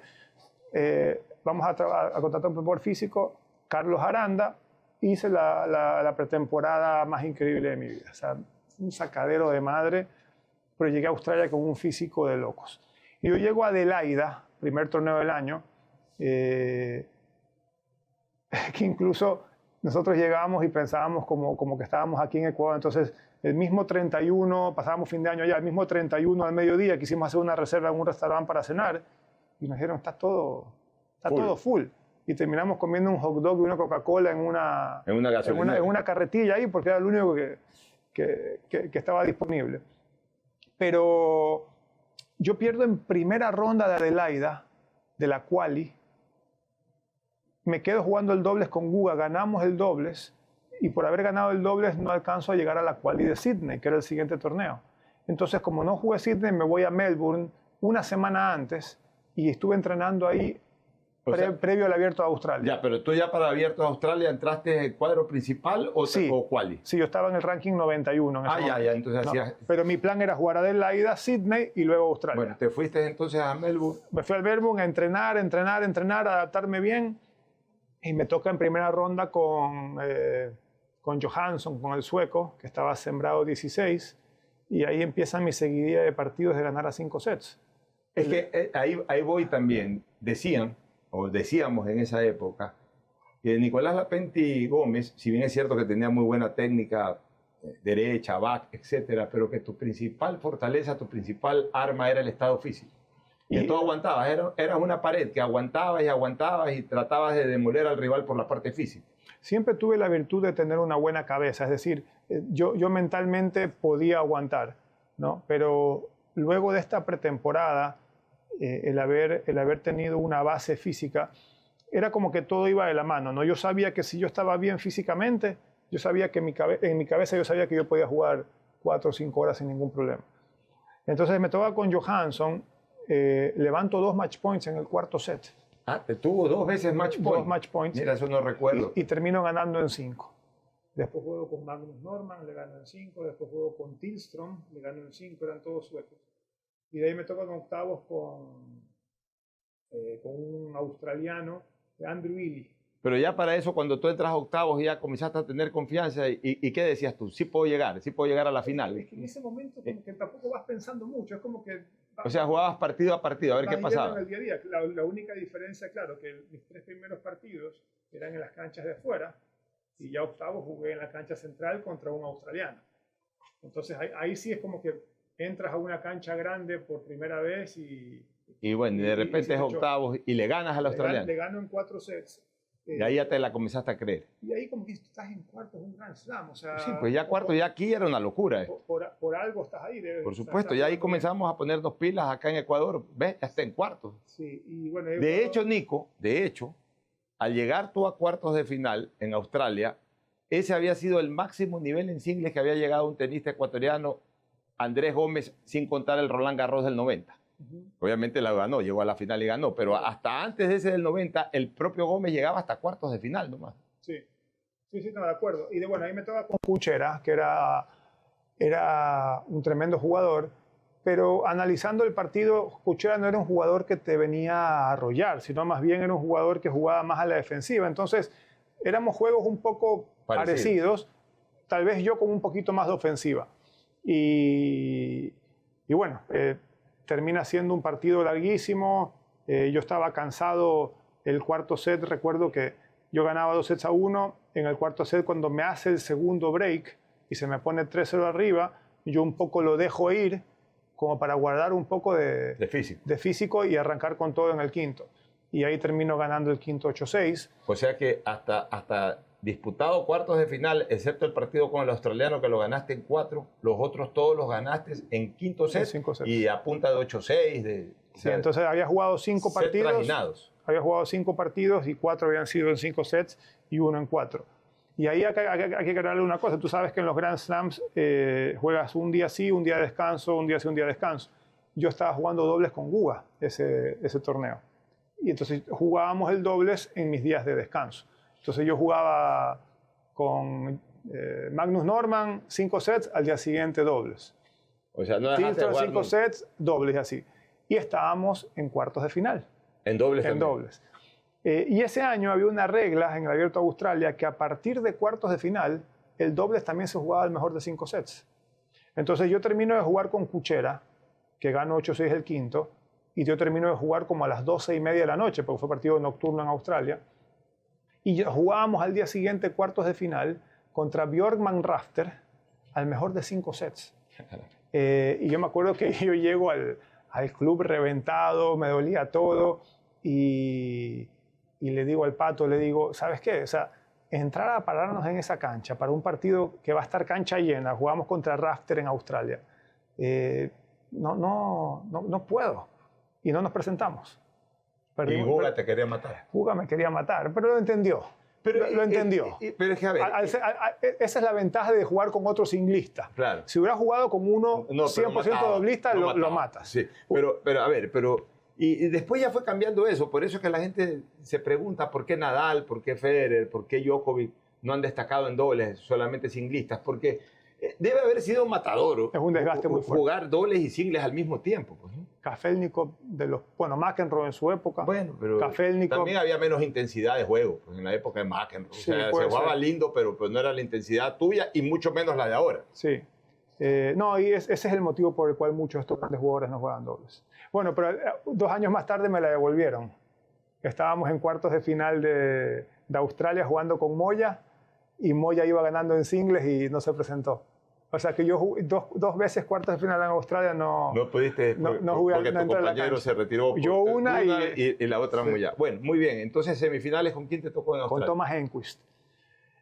vamos a contratar un preparador físico, Carlos Aranda. Hice la pretemporada más increíble de mi vida. O sea, un sacadero de madre, pero llegué a Australia con un físico de locos. Y yo llego a Adelaida, primer torneo del año, que incluso nosotros llegábamos y pensábamos como que estábamos aquí en Ecuador. Entonces, el mismo 31, pasábamos fin de año allá, el mismo 31 al mediodía quisimos hacer una reserva en un restaurante para cenar y nos dijeron, está todo full. Y terminamos comiendo un hot dog y una Coca-Cola en una carretilla ahí, porque era lo único que estaba disponible. Pero yo pierdo en primera ronda de Adelaida de la quali, me quedo jugando el dobles con Guga, ganamos el dobles, y por haber ganado el dobles no alcanzo a llegar a la quali de Sydney, que era el siguiente torneo. Entonces, como no jugué Sydney, me voy a Melbourne una semana antes y estuve entrenando ahí previo al Abierto de Australia. Ya, pero tú ya para Abierto de Australia entraste en el cuadro principal o, Sí, o quali. sí, yo estaba en el ranking 91 en ese momento. Ya, entonces No, hacías... pero mi plan era jugar a ida a Sydney y luego a Australia. Bueno, te fuiste entonces a Melbourne. Me fui al Melbourne a entrenar, adaptarme bien, y me toca en primera ronda con Johansson, con el sueco, que estaba sembrado 16, y ahí empieza mi seguidilla de partidos de ganar a 5 sets. Es que ahí voy también. Decíamos en esa época, que Nicolás Lapenti Gómez, si bien es cierto que tenía muy buena técnica, derecha, back, etcétera, pero que tu principal fortaleza, tu principal arma era el estado físico. Y tú aguantabas, eras una pared que aguantabas y tratabas de demoler al rival por la parte física. Siempre tuve la virtud de tener una buena cabeza, es decir, yo mentalmente podía aguantar, ¿no? Pero luego de esta pretemporada, el haber tenido una base física, era como que todo iba de la mano, ¿no? Yo sabía que si yo estaba bien físicamente, yo sabía que en mi cabeza yo sabía que yo podía jugar 4 o 5 horas sin ningún problema. Entonces me toca con Johansson, levanto 2 match points en el cuarto set. Ah, te tuvo 2 veces match point. 2 match points. Mira, eso no recuerdo. Y termino ganando en 5. Después juego con Magnus Norman, le gano en 5. Después juego con Tillström, le gano en 5. Eran todos suecos. Y de ahí me tocan octavos con un australiano, Andrew Ely. Pero ya para eso, cuando tú entras a octavos, ya comenzaste a tener confianza. ¿Y qué decías tú? Sí puedo llegar a la final. Es que en ese momento como que tampoco vas pensando mucho. Es como que... O sea, jugabas partido a partido, a ver qué pasaba. En el día a día. La única diferencia, claro, que mis 3 primeros partidos eran en las canchas de afuera, y ya octavos jugué en la cancha central contra un australiano. Entonces ahí sí es como que entras a una cancha grande por primera vez y bueno, de repente es octavos y le ganas al australiano. Le gano en 4 sets. Y ahí ya te la comenzaste a creer. Y ahí como que estás en cuartos, un Grand Slam. O sea, sí, pues ya cuarto, ya aquí era una locura. Por algo estás ahí. Por supuesto, ya ahí comenzamos a ponernos pilas acá en Ecuador. ¿Ves? Ya está en cuartos. Sí, y bueno, de hecho, Nico, al llegar tú a cuartos de final en Australia, ese había sido el máximo nivel en singles que había llegado un tenista ecuatoriano, Andrés Gómez, sin contar el Roland Garros del 90. Obviamente la ganó, llegó a la final y ganó, pero hasta antes de ese del 90, el propio Gómez llegaba hasta cuartos de final nomás. Sí, no, de acuerdo. Y bueno, ahí me toca con Kuchera, que era un tremendo jugador, pero analizando el partido, Kuchera no era un jugador que te venía a arrollar, sino más bien era un jugador que jugaba más a la defensiva. Entonces, éramos juegos un poco parecidos, tal vez yo con un poquito más de ofensiva. Y bueno, termina siendo un partido larguísimo. Yo estaba cansado el cuarto set. Recuerdo que yo ganaba 2-1. En el cuarto set, cuando me hace el segundo break y se me pone 3-0 arriba, yo un poco lo dejo ir como para guardar un poco de físico y arrancar con todo en el quinto. Y ahí termino ganando el quinto 8-6. O sea que hasta disputado cuartos de final, excepto el partido con el australiano que lo ganaste en 4, los otros todos los ganaste en quinto set y a punta de 8-6. Sí, entonces había jugado 5 partidos. Trajinados. Había jugado 5 partidos y 4 habían sido en 5 sets y 1 en 4. Y ahí hay que aclararle una cosa. Tú sabes que en los Grand Slams juegas un día sí, un día de descanso, un día sí, un día de descanso. Yo estaba jugando dobles con Guga ese torneo. Y entonces jugábamos el dobles en mis días de descanso. Entonces yo jugaba con Magnus Norman 5 sets, al día siguiente dobles. O sea, no dejaste de jugar 5 sets, dobles y así. Y estábamos en cuartos de final. En dobles En también. dobles. Y ese año había una regla en el Abierto de Australia que a partir de cuartos de final, el dobles también se jugaba al mejor de 5 sets. Entonces yo termino de jugar con Kuchera, que gano 8-6 el quinto, y yo termino de jugar como a las 12:30 de la noche, porque fue partido nocturno en Australia. Y jugábamos al día siguiente cuartos de final contra Björkman Rafter al mejor de 5 sets. Y yo me acuerdo que yo llego al club reventado, me dolía todo y le digo al Pato, le digo, ¿sabes qué? O sea, entrar a pararnos en esa cancha para un partido que va a estar cancha llena, jugamos contra Rafter en Australia, no puedo. Y no nos presentamos. Y Guga te quería matar. Guga me quería matar, pero lo entendió. Lo entendió. Pero es que, a ver... esa es la ventaja de jugar con otro singlistas. Claro. Si hubiera jugado con uno 100% doblista, lo matas. Sí, pero a ver, y después ya fue cambiando eso. Por eso es que la gente se pregunta por qué Nadal, por qué Federer, por qué Djokovic no han destacado en dobles, solamente singlistas. Porque debe haber sido matador. Es un desgaste muy fuerte. Jugar dobles y singles al mismo tiempo. Pues, ¿no? Kafelnikov, McEnroe en su época. Bueno, pero también había menos intensidad de juego pues, en la época de McEnroe. Sí, o sea, se jugaba lindo, pero pues no era la intensidad tuya y mucho menos la de ahora. Sí. No, y ese es el motivo por el cual muchos de estos grandes jugadores no juegan dobles. Bueno, pero 2 años más tarde me la devolvieron. Estábamos en cuartos de final de Australia jugando con Moya y Moya iba ganando en singles y no se presentó. O sea que yo jugué dos veces cuartos de final en Australia no pudiste no jugué, porque tu compañero se retiró. Yo una y la otra sí. Moya. Bueno, muy bien. Entonces, semifinales, ¿con quién te tocó en Australia? Con Thomas Enquist.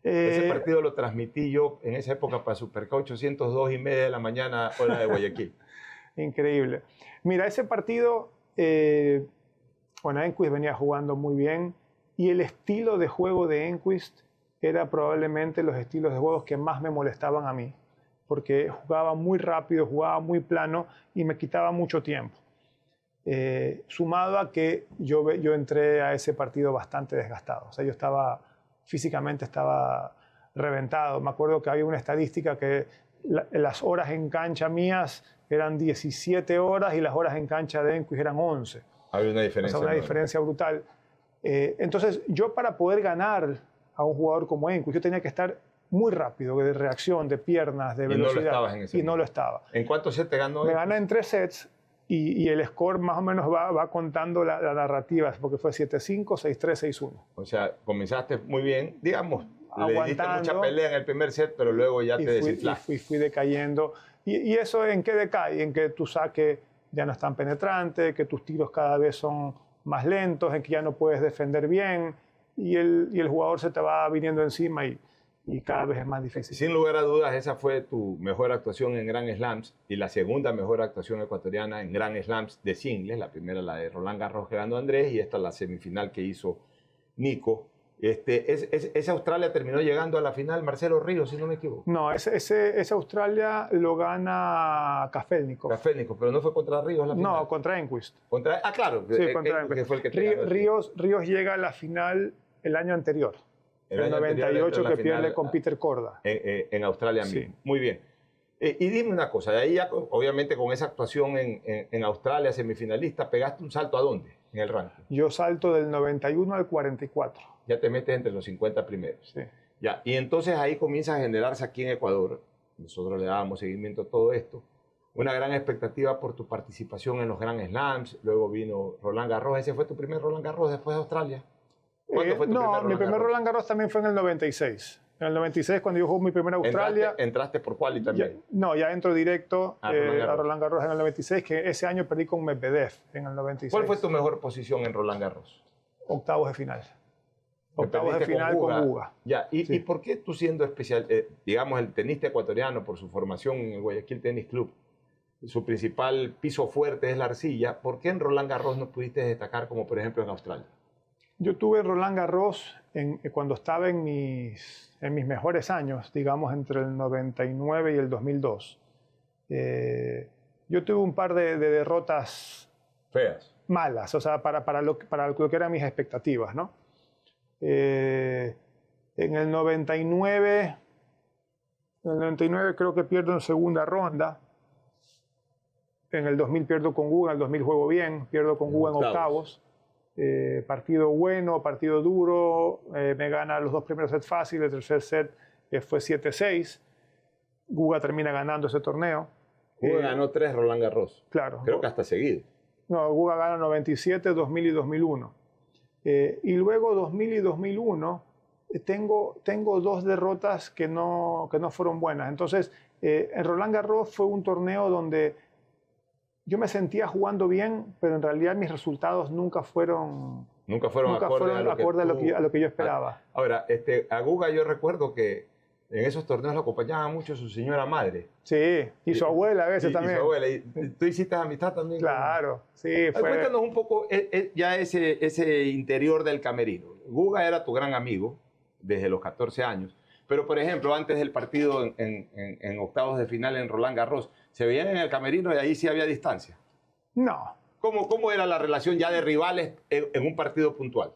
Ese partido lo transmití yo en esa época para Superca 802:30 de la mañana, hora de Guayaquil. Increíble. Mira, ese partido, Enquist venía jugando muy bien y el estilo de juego de Enquist era probablemente los estilos de juegos que más me molestaban a mí, porque jugaba muy rápido, jugaba muy plano y me quitaba mucho tiempo. Sumado a que yo entré a ese partido bastante desgastado. O sea, yo físicamente estaba reventado. Me acuerdo que había una estadística que las horas en cancha mías eran 17 horas y las horas en cancha de Enquist eran 11. Había una diferencia. O sea, una diferencia brutal. Entonces, yo para poder ganar a un jugador como Enquist, yo tenía que estar muy rápido, de reacción, de piernas, de velocidad. Y no lo estabas en ese momento. No lo estaba. ¿En cuántos sets te ganó? Me ganó en 3 sets y el score más o menos va contando la narrativa, porque fue 7-5, 6-3, 6-1. O sea, comenzaste muy bien, digamos, aguantando. Le diste mucha pelea en el primer set, pero luego ya te desinflaste. Fui decayendo. ¿Y eso en qué decae? En que tu saque ya no es tan penetrante, que tus tiros cada vez son más lentos, en que ya no puedes defender bien y el jugador se te va viniendo encima y cada vez es más difícil. Sin lugar a dudas, esa fue tu mejor actuación en Grand Slams y la segunda mejor actuación ecuatoriana en Grand Slams de singles. La primera, la de Roland Garros que ganó Andrés, y esta la semifinal que hizo Nico. Ese Australia terminó llegando a la final Marcelo Ríos, si no me equivoco. No, ese Australia lo gana Kafelnikov. Kafelnikov, pero no fue contra Ríos la final. No, contra Enquist. Claro, sí, contra Enquist. Que fue el que Ríos llega a la final el año anterior. El 98 que pierde con Peter Korda. En Australia mismo. Sí. Muy bien. Y dime una cosa, de ahí ya, obviamente con esa actuación en Australia, semifinalista, ¿pegaste un salto a dónde en el ranking? Yo salto del 91 al 44. Ya te metes entre los 50 primeros. Sí. Ya, y entonces ahí comienza a generarse aquí en Ecuador, nosotros le dábamos seguimiento a todo esto, una gran expectativa por tu participación en los Grand Slams, luego vino Roland Garros. ¿Ese fue tu primer Roland Garros después de Australia? ¿Cuándo fue tu primer Roland Garros? Mi primer Roland Garros también fue en el 96. En el 96, cuando yo jugué mi primera Australia... ¿Entraste por quali también? Ya entro directo a Roland Garros en el 96, que ese año perdí con Medvedev en el 96. ¿Cuál fue tu mejor posición en Roland Garros? Octavos de final. Octavos de final con Guga. Ya, ¿y por qué tú siendo especial, digamos, el tenista ecuatoriano por su formación en el Guayaquil Tennis Club, su principal piso fuerte es la arcilla, ¿por qué en Roland Garros no pudiste destacar como por ejemplo en Australia? Yo tuve Roland Garros cuando estaba en mis mejores años, digamos entre el 99 y el 2002. Yo tuve un par de derrotas feas, malas, o sea, para lo que eran mis expectativas, ¿no? En el 99 creo que pierdo en segunda ronda. En el 2000 pierdo con Guga, en el 2000 juego bien, pierdo con Guga en octavos. Partido bueno, partido duro, me gana los 2 primeros sets fáciles, el tercer set fue 7-6. Guga termina ganando ese torneo. Guga ganó 3 Roland Garros. Claro. Creo que hasta seguido. No, Guga gana 97, 2000 y 2001. Y luego 2000 y 2001 tengo 2 derrotas que no fueron buenas. Entonces, en Roland Garros fue un torneo donde yo me sentía jugando bien, pero en realidad mis resultados nunca fueron acorde a lo que yo esperaba. Ahora, a Guga yo recuerdo que en esos torneos lo acompañaba mucho su señora madre. Sí, y su abuela a veces también. Y su abuela. ¿Y tú hiciste amistad también? Claro, sí. Cuéntanos un poco ya ese interior del camerino. Guga era tu gran amigo desde los 14 años. Pero, por ejemplo, antes del partido en octavos de final en Roland Garros, ¿se veían en el camerino y ahí sí había distancia? No. ¿Cómo era la relación ya de rivales en un partido puntual?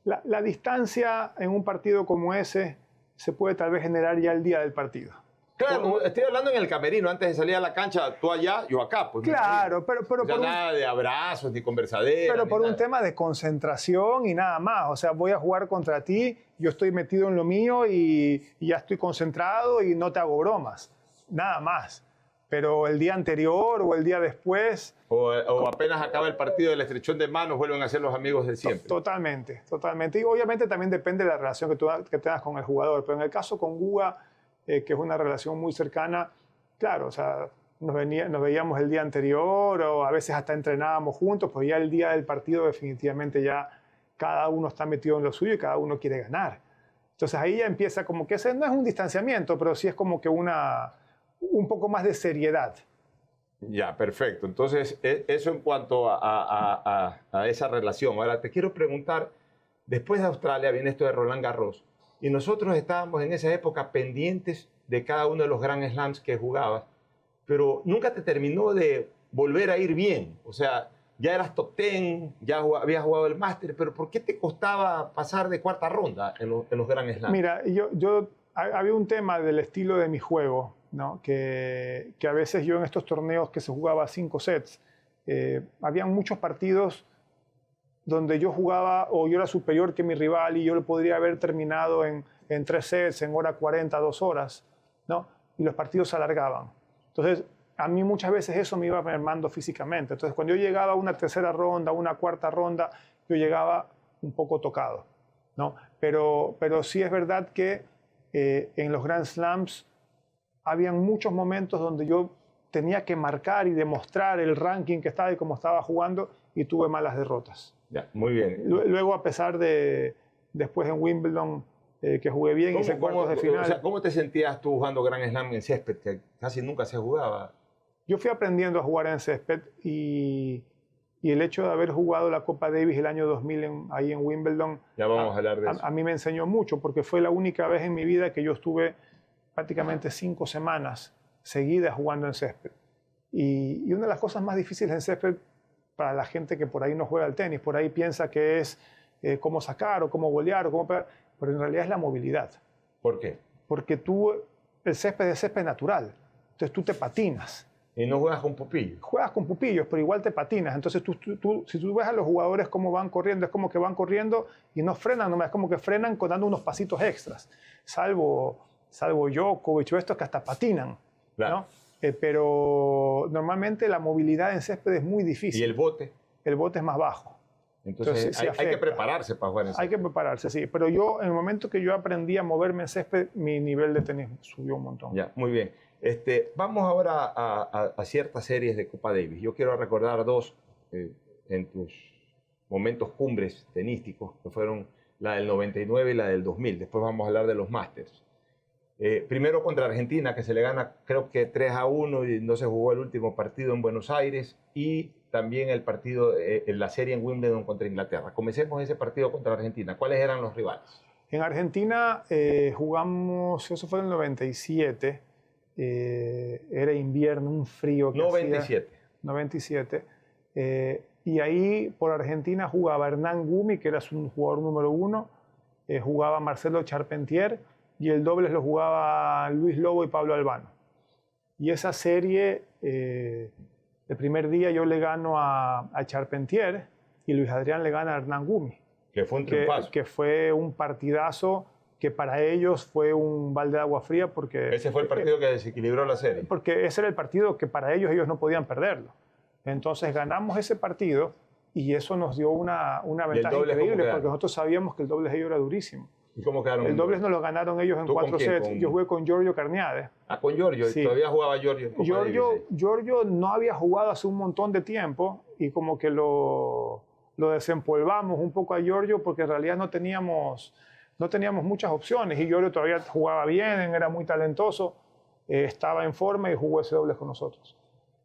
La distancia en un partido como ese se puede tal vez generar ya el día del partido. Claro, estoy hablando en el camerino, antes de salir a la cancha, tú allá, yo acá. Pues, claro, pero o sea, nada de abrazos ni conversaderas. Pero por un nada. tema de concentración y nada más. O sea, voy a jugar contra ti, yo estoy metido en lo mío y ya estoy concentrado y no te hago bromas. Nada más. Pero el día anterior o el día después... O apenas acaba el partido del estrechón de manos, vuelven a ser los amigos de siempre. Totalmente, totalmente. Y obviamente también depende de la relación que tengas con el jugador. Pero en el caso con Guga, que es una relación muy cercana, claro, o sea, nos veíamos el día anterior o a veces hasta entrenábamos juntos, pues ya el día del partido definitivamente ya cada uno está metido en lo suyo y cada uno quiere ganar. Entonces ahí ya empieza como que ese no es un distanciamiento, pero sí es como que un poco más de seriedad. Ya, perfecto. Entonces, eso en cuanto a esa relación. Ahora, te quiero preguntar, después de Australia viene esto de Roland Garros, y nosotros estábamos en esa época pendientes de cada uno de los Grand Slams que jugabas, pero nunca te terminó de volver a ir bien. O sea, ya eras top 10, ya habías jugado el Máster, pero ¿por qué te costaba pasar de cuarta ronda en los Grand Slams? Mira, había un tema del estilo de mi juego, ¿no? Que a veces yo en estos torneos que se jugaba 5 sets, había muchos partidos donde yo jugaba o yo era superior que mi rival y yo lo podría haber terminado en 3 sets, en hora 40, 2 horas, ¿no? Y los partidos se alargaban. Entonces, a mí muchas veces eso me iba mermando físicamente. Entonces, cuando yo llegaba a una tercera ronda, una cuarta ronda, yo llegaba un poco tocado, ¿no? Pero sí es verdad que en los Grand Slams habían muchos momentos donde yo tenía que marcar y demostrar el ranking que estaba y cómo estaba jugando y tuve malas derrotas. Ya, muy bien. Luego, a pesar de después en Wimbledon, que jugué bien, hice cuartos de final. O sea, ¿cómo te sentías tú jugando Grand Slam en césped, que casi nunca se jugaba? Yo fui aprendiendo a jugar en césped y el hecho de haber jugado la Copa Davis el año 2000 ahí en Wimbledon, ya vamos a hablar de eso. A mí me enseñó mucho, porque fue la única vez en mi vida que yo estuve prácticamente 5 semanas seguidas jugando en césped. Y una de las cosas más difíciles en césped para la gente que por ahí no juega al tenis, por ahí piensa que es cómo sacar o cómo golear o cómo pegar, pero en realidad es la movilidad. ¿Por qué? Porque el césped es césped natural, entonces tú te patinas. Y no juegas con pupillos. Juegas con pupillos, pero igual te patinas. Entonces, si tú ves a los jugadores cómo van corriendo, es como que van corriendo y no frenan nomás, es como que frenan dando unos pasitos extras. Salvo Djokovic o estos que hasta patinan, claro, ¿no? Pero normalmente la movilidad en césped es muy difícil. ¿Y el bote? El bote es más bajo. Entonces hay que prepararse para jugar en césped. Hay que prepararse, sí. Pero en el momento que yo aprendí a moverme en césped, mi nivel de tenis subió un montón. Ya, muy bien. Vamos ahora a ciertas series de Copa Davis. Yo quiero recordar 2 en tus momentos cumbres tenísticos, que fueron la del 99 y la del 2000. Después vamos a hablar de los Masters. Primero contra Argentina, que se le gana creo que 3-1 y no se jugó el último partido en Buenos Aires, y también el partido en la serie en Wimbledon contra Inglaterra. Comencemos ese partido contra Argentina. ¿Cuáles eran los rivales? En Argentina jugamos, eso fue en el 97, era invierno, un frío que 97. Hacía, 97. Y ahí por Argentina jugaba Hernán Gumi, que era un jugador número 1, jugaba Marcelo Charpentier, y el dobles lo jugaba Luis Lobo y Pablo Albano. Y esa serie, el primer día yo le gano a Charpentier y Luis Adrián le gana a Hernán Gumi. Que fue un triunfazo. Que fue un partidazo que para ellos fue un balde de agua fría porque... Ese fue el partido que desequilibró la serie. Porque ese era el partido que para ellos no podían perderlo. Entonces ganamos ese partido y eso nos dio una ventaja increíble porque nosotros sabíamos que el dobles de ellos era durísimo. ¿Y cómo quedaron? El dobles nos lo ganaron ellos en 4 sets. Yo jugué con Giorgio Carniade. Ah, con Giorgio. Sí. Todavía jugaba Giorgio. Giorgio no había jugado hace un montón de tiempo y como que lo desempolvamos un poco a Giorgio porque en realidad no teníamos no teníamos muchas opciones y Yorio todavía jugaba bien, era muy talentoso, estaba en forma y jugó ese dobles con nosotros.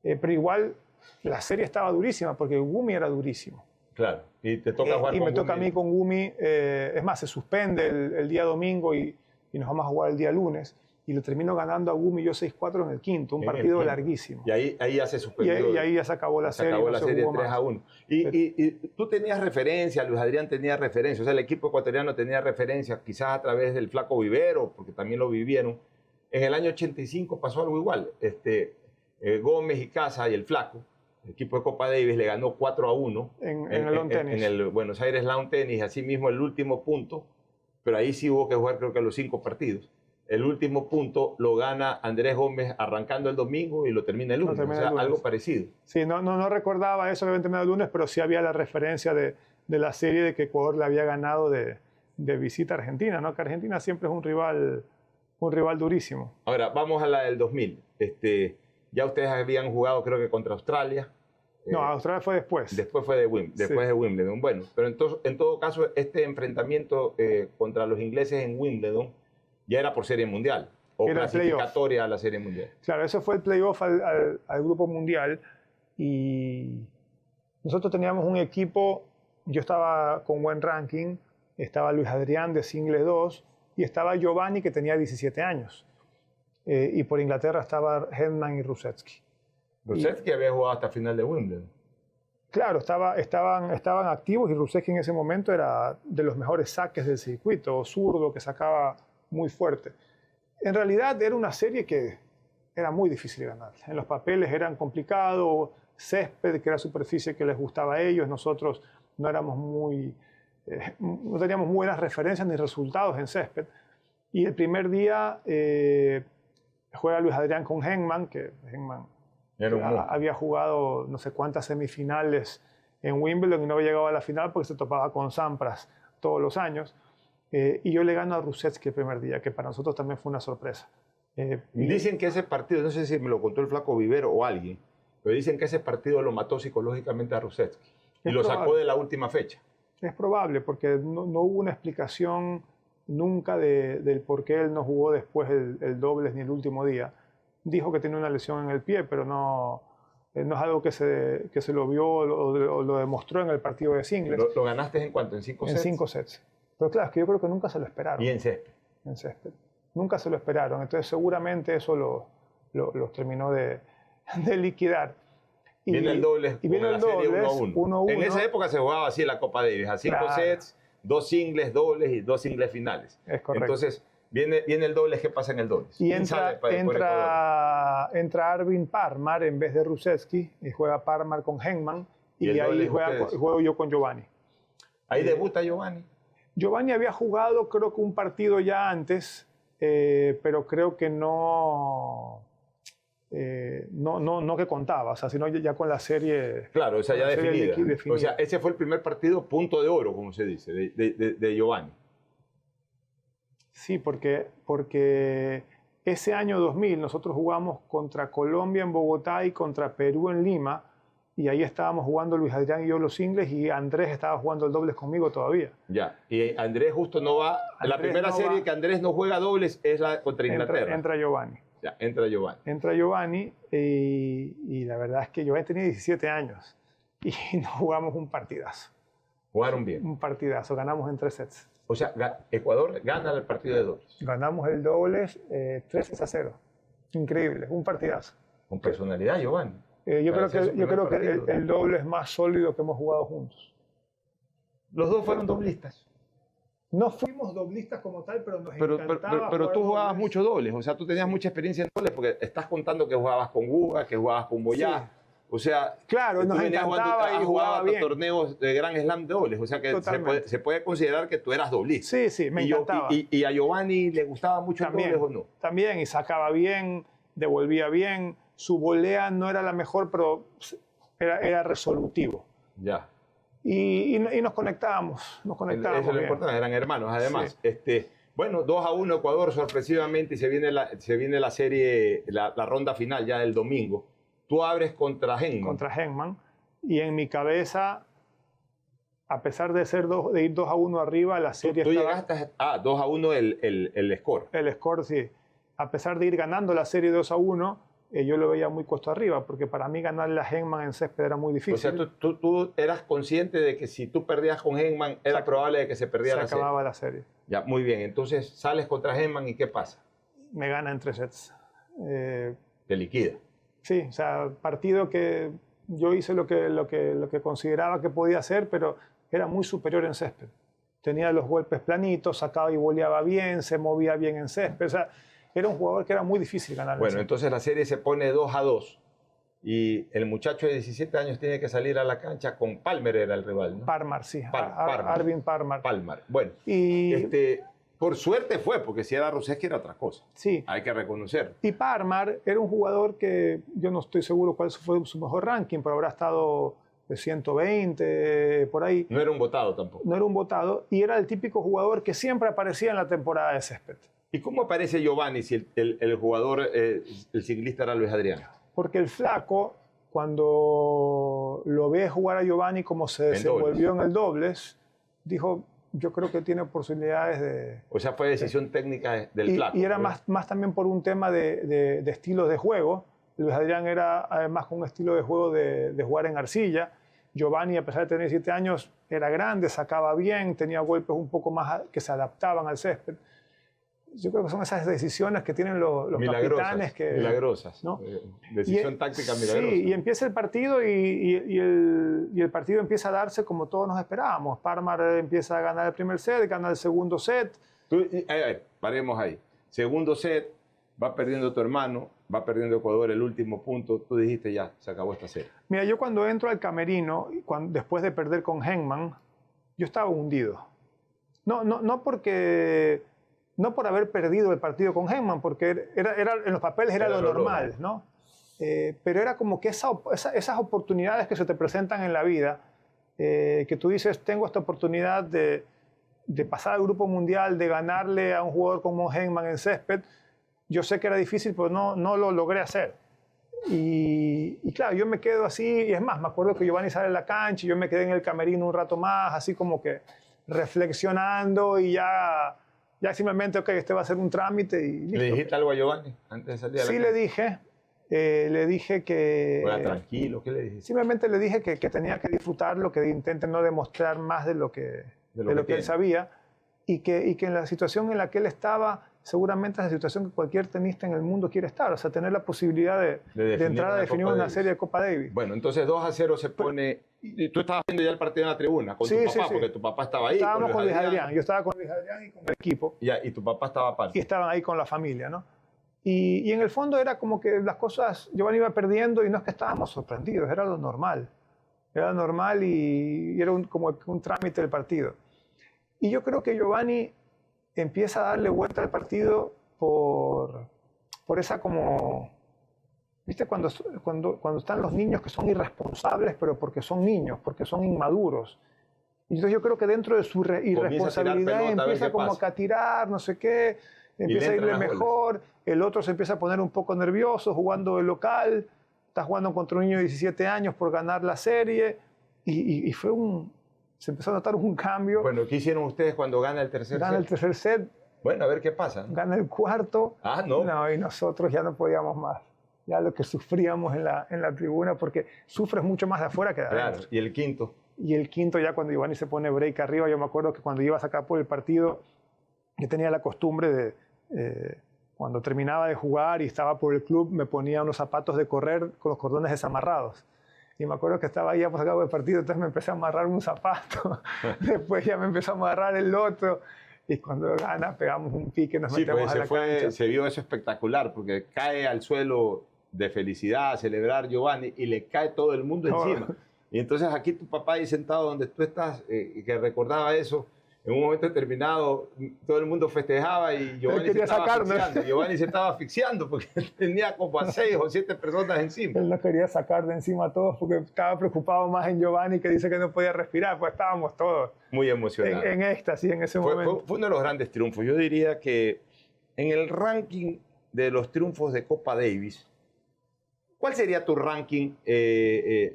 Pero igual la serie estaba durísima porque Gumi era durísimo. Claro, y te toca jugar y con me toca a Gumi. mí con Gumi, es más, se suspende el día domingo y nos vamos a jugar el día lunes y le termino ganando a Gumi yo 6-4 en el quinto, un partido larguísimo. Y ahí ya se suspendió. Y ahí ya se acabó la serie. Se acabó la serie jugó 3-1. Y tú tenías referencia, Luis Adrián tenía referencia, o sea, el equipo ecuatoriano tenía referencia, quizás a través del Flaco Vivero, porque también lo vivieron. En el año 85 pasó algo igual. Gómez y Casa y el Flaco, el equipo de Copa Davis le ganó 4-1 en el lawn tenis. En el Buenos Aires Lawn Tennis, así mismo el último punto, pero ahí sí hubo que jugar creo que los 5 partidos. El último punto lo gana Andrés Gómez arrancando el domingo y lo termina el lunes, o sea, algo parecido. Sí, no recordaba eso que había terminado el lunes, pero sí había la referencia de la serie de que Ecuador le había ganado de visita a Argentina, ¿no? Que Argentina siempre es un rival durísimo. Ahora, vamos a la del 2000. Ya ustedes habían jugado creo que contra Australia. No, Australia fue después. Después fue de Wimbledon. Bueno, pero en todo caso, este enfrentamiento contra los ingleses en Wimbledon ya era por Serie Mundial o era clasificatoria a la Serie Mundial. Claro, eso fue el playoff al Grupo Mundial y nosotros teníamos un equipo, yo estaba con buen ranking, estaba Luis Adrián de singles 2 y estaba Giovanni que tenía 17 años. Y por Inglaterra estaba Hedman y Rusetsky. Rusetsky había jugado hasta final de Wimbledon. Claro, estaban activos y Rusetsky en ese momento era de los mejores saques del circuito, zurdo, que sacaba muy fuerte. En realidad era una serie que era muy difícil de ganar. En los papeles eran complicados, césped, que era superficie que les gustaba a ellos, nosotros no éramos no teníamos muy buenas referencias ni resultados en césped. Y el primer día juega Luis Adrián con Henman, que Henman había jugado no sé cuántas semifinales en Wimbledon y no había llegado a la final porque se topaba con Sampras todos los años. Y yo le gano a Rusetsky el primer día, que para nosotros también fue una sorpresa. Dicen que ese partido, no sé si me lo contó el Flaco Vivero o alguien, pero dicen que ese partido lo mató psicológicamente a Rusetsky y lo sacó de la última fecha. Es probable, porque no hubo una explicación nunca del por qué él no jugó después el dobles ni el último día. Dijo que tenía una lesión en el pie, pero no es algo que se lo vio o lo demostró en el partido de singles. ¿Lo ganaste en cuánto? ¿En 5 sets? En 5 sets. Pero claro, es que yo creo que nunca se lo esperaron. ¿Y en césped? En césped. Nunca se lo esperaron. Entonces seguramente eso los terminó de liquidar. Viene el doble, y viene el doble 1-1. En esa época se jugaba así la Copa Davis, a 5 sets, 2 singles, dobles y 2 singles finales. Es correcto. Entonces, viene el doble, ¿qué pasa en el doble? Y entra Arvin Parmar en vez de Rusetsky y juega Parmar con Henman y ahí juego yo con Giovanni. Ahí debuta Giovanni. Giovanni había jugado creo que un partido ya antes, pero creo que no que contaba, o sea, sino ya con la serie. Claro, o sea, ya definida. O sea, ese fue el primer partido punto de oro, como se dice, de Giovanni. Sí, porque ese año 2000 nosotros jugamos contra Colombia en Bogotá y contra Perú en Lima, y ahí estábamos jugando Luis Adrián y yo los singles, y Andrés estaba jugando el dobles conmigo todavía. Ya, y Andrés justo no va. La primera serie que Andrés no juega dobles es la contra Inglaterra. Entra Giovanni. Ya, entra Giovanni. Entra Giovanni y la verdad es que Giovanni tenía 17 años y nos jugamos un partidazo. Jugaron bien. Un partidazo, ganamos en 3 sets. O sea, Ecuador gana el partido de dobles. Ganamos el dobles 3-0. Increíble, un partidazo. Con personalidad, Giovanni. Yo creo que el doble es más sólido que hemos jugado juntos. Los dos fueron doblistas. No fuimos doblistas como tal, pero nos encantaba. Pero tú jugabas mucho dobles, o sea, tú tenías mucha experiencia en dobles, porque estás contando que jugabas con Guga, que jugabas con Boyá. Sí. O sea, claro, nos encantaba y jugaba bien. Torneos de Grand Slam de dobles, o sea que se puede considerar que tú eras doblista. Sí, me encantaba. ¿Y a Giovanni le gustaba mucho el dobles o no? También, y sacaba bien, devolvía bien. Su volea no era la mejor, pero era resolutivo. Ya. Y nos conectábamos. Eso es lo importante, eran hermanos además. Sí. Bueno, 2-1 Ecuador sorpresivamente, y se viene la serie, la ronda final ya del domingo. Tú abres contra Henman. Contra Henman. Y en mi cabeza, a pesar de de ir 2-1 arriba, la serie Tú estaba... llegaste a 2-1 el score. El score, sí. A pesar de ir ganando la serie 2-1, yo lo veía muy cuesta arriba, porque para mí ganarle a Henman en césped era muy difícil. O sea, tú eras consciente de que si tú perdías con Henman, era probable de que se perdiera la serie. Se acababa la serie. Ya, muy bien. Entonces sales contra Henman y ¿qué pasa? Me gana en 3 sets. Te liquida. Sí, o sea, partido que yo hice lo que consideraba que podía hacer, pero era muy superior en césped. Tenía los golpes planitos, sacaba y voleaba bien, se movía bien en césped. O sea, era un jugador que era muy difícil ganar. Bueno, entonces la serie se pone 2-2 y el muchacho de 17 años tiene que salir a la cancha con Palmer, era el rival, ¿no? Parmar, sí. Parmar. Arvin Parmar. Palmer. Bueno, Y por suerte fue, porque si era Ruseski era otra cosa. sí. Hay que reconocer. Y Parmar era un jugador que yo no estoy seguro cuál fue su mejor ranking, pero habrá estado de 120, por ahí. No era un votado tampoco. No era un votado y era el típico jugador que siempre aparecía en la temporada de césped. ¿Y cómo aparece Giovanni si el jugador, el ciclista era Luis Adrián? Porque el flaco, cuando lo ve jugar a Giovanni como se desenvolvió en el dobles, dijo, yo creo que tiene posibilidades de... O sea, fue decisión técnica del flaco. Y era más también por un tema de estilos de juego. Luis Adrián era además con un estilo de juego de jugar en arcilla. Giovanni, a pesar de tener 17 años, era grande, sacaba bien, tenía golpes un poco más que se adaptaban al césped. Yo creo que son esas decisiones que tienen los capitanes. Milagrosas. ¿No? Decisión táctica milagrosa. Sí, y empieza el partido y el partido empieza a darse como todos nos esperábamos. Parmar empieza a ganar el primer set, gana el segundo set. Paremos ahí. Segundo set, va perdiendo tu hermano, va perdiendo Ecuador el último punto. Tú dijiste ya, se acabó esta serie. Mira, yo cuando entro al camerino, después de perder con Henman, yo estaba hundido. No por haber perdido el partido con Henman, porque en los papeles era lo normal, ¿no? Pero era como que esas oportunidades que se te presentan en la vida, que tú dices, tengo esta oportunidad de pasar al Grupo Mundial, de ganarle a un jugador como Henman en césped, yo sé que era difícil, pero no lo logré hacer. Y claro, yo me quedo así, y es más, me acuerdo que Giovanni sale a la cancha y yo me quedé en el camerino un rato más, así como que reflexionando y ya simplemente, ok, este va a ser un trámite y listo. ¿Le dijiste algo a Giovanni antes de salir a la Sí, cancha? le dije que... Bueno, tranquilo, ¿qué le dijiste? Simplemente le dije que tenía que disfrutarlo, que intente no demostrar más de lo que él sabía y que en la situación en la que él estaba, seguramente es la situación que cualquier tenista en el mundo quiere estar, o sea, tener la posibilidad de entrar a definir una serie de Copa Davis. Bueno, entonces 2-0 se pone... Y tú estabas viendo ya el partido en la tribuna con tu papá, porque tu papá estaba ahí. Estábamos con Luis Adrián. Yo estaba con Luis Adrián y con el equipo. Y tu papá estaba aparte. Y estaban ahí con la familia, ¿no? Y en el fondo era como que las cosas, Giovanni iba perdiendo y no es que estábamos sorprendidos, era lo normal. Era normal y era como un trámite del partido. Y yo creo que Giovanni empieza a darle vuelta al partido por esa como... ¿Viste? Cuando están los niños que son irresponsables, pero porque son niños, porque son inmaduros. Y entonces yo creo que dentro de su irresponsabilidad empieza como a tirar, no sé qué, empieza a irle mejor, el otro se empieza a poner un poco nervioso jugando de local, está jugando contra un niño de 17 años por ganar la serie, y se empezó a notar un cambio. Bueno, ¿qué hicieron ustedes cuando gana el tercer set? Gana el tercer set. Bueno, a ver qué pasa, ¿no? Gana el cuarto. Ah, ¿no? No, y nosotros ya no podíamos más. Ya lo que sufríamos en la tribuna, porque sufres mucho más de afuera que de adentro. Claro, ¿y el quinto? Y el quinto, ya cuando Giovanni se pone break arriba, yo me acuerdo que cuando iba a sacar por el partido, yo tenía la costumbre cuando terminaba de jugar y estaba por el club, me ponía unos zapatos de correr con los cordones desamarrados. Y me acuerdo que estaba ahí a sacar por el partido, entonces me empecé a amarrar un zapato, después ya me empezó a amarrar el otro, y cuando gana pegamos un pique, nos metemos a la cancha. Se vio eso espectacular, porque cae al suelo de felicidad, a celebrar Giovanni, y le cae todo el mundo encima. Y entonces aquí tu papá ahí sentado donde tú estás, que recordaba eso, en un momento determinado todo el mundo festejaba y Giovanni se estaba asfixiando. Giovanni se estaba asfixiando porque tenía como a 6 o 7 personas encima. Él no quería sacar de encima a todos porque estaba preocupado más en Giovanni, que dice que no podía respirar, pues estábamos todos muy emocionados. En éxtasis en ese momento. Fue uno de los grandes triunfos. Yo diría que en el ranking de los triunfos de Copa Davis, ¿cuál sería tu ranking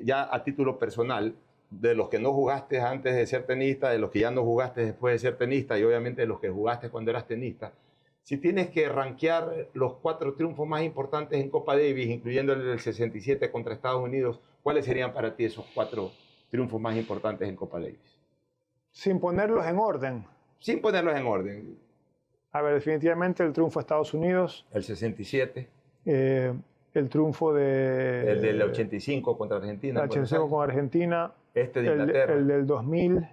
ya a título personal de los que no jugaste antes de ser tenista, de los que ya no jugaste después de ser tenista y obviamente de los que jugaste cuando eras tenista, si tienes que rankear los 4 triunfos más importantes en Copa Davis, incluyendo el del 67 contra Estados Unidos, ¿cuáles serían para ti esos 4 triunfos más importantes en Copa Davis? Sin ponerlos en orden. Sin ponerlos en orden. A ver, definitivamente el triunfo de Estados Unidos. El 67. El triunfo de... El del 85 contra Argentina. El 85 con Argentina. Este de Inglaterra. El del 2000.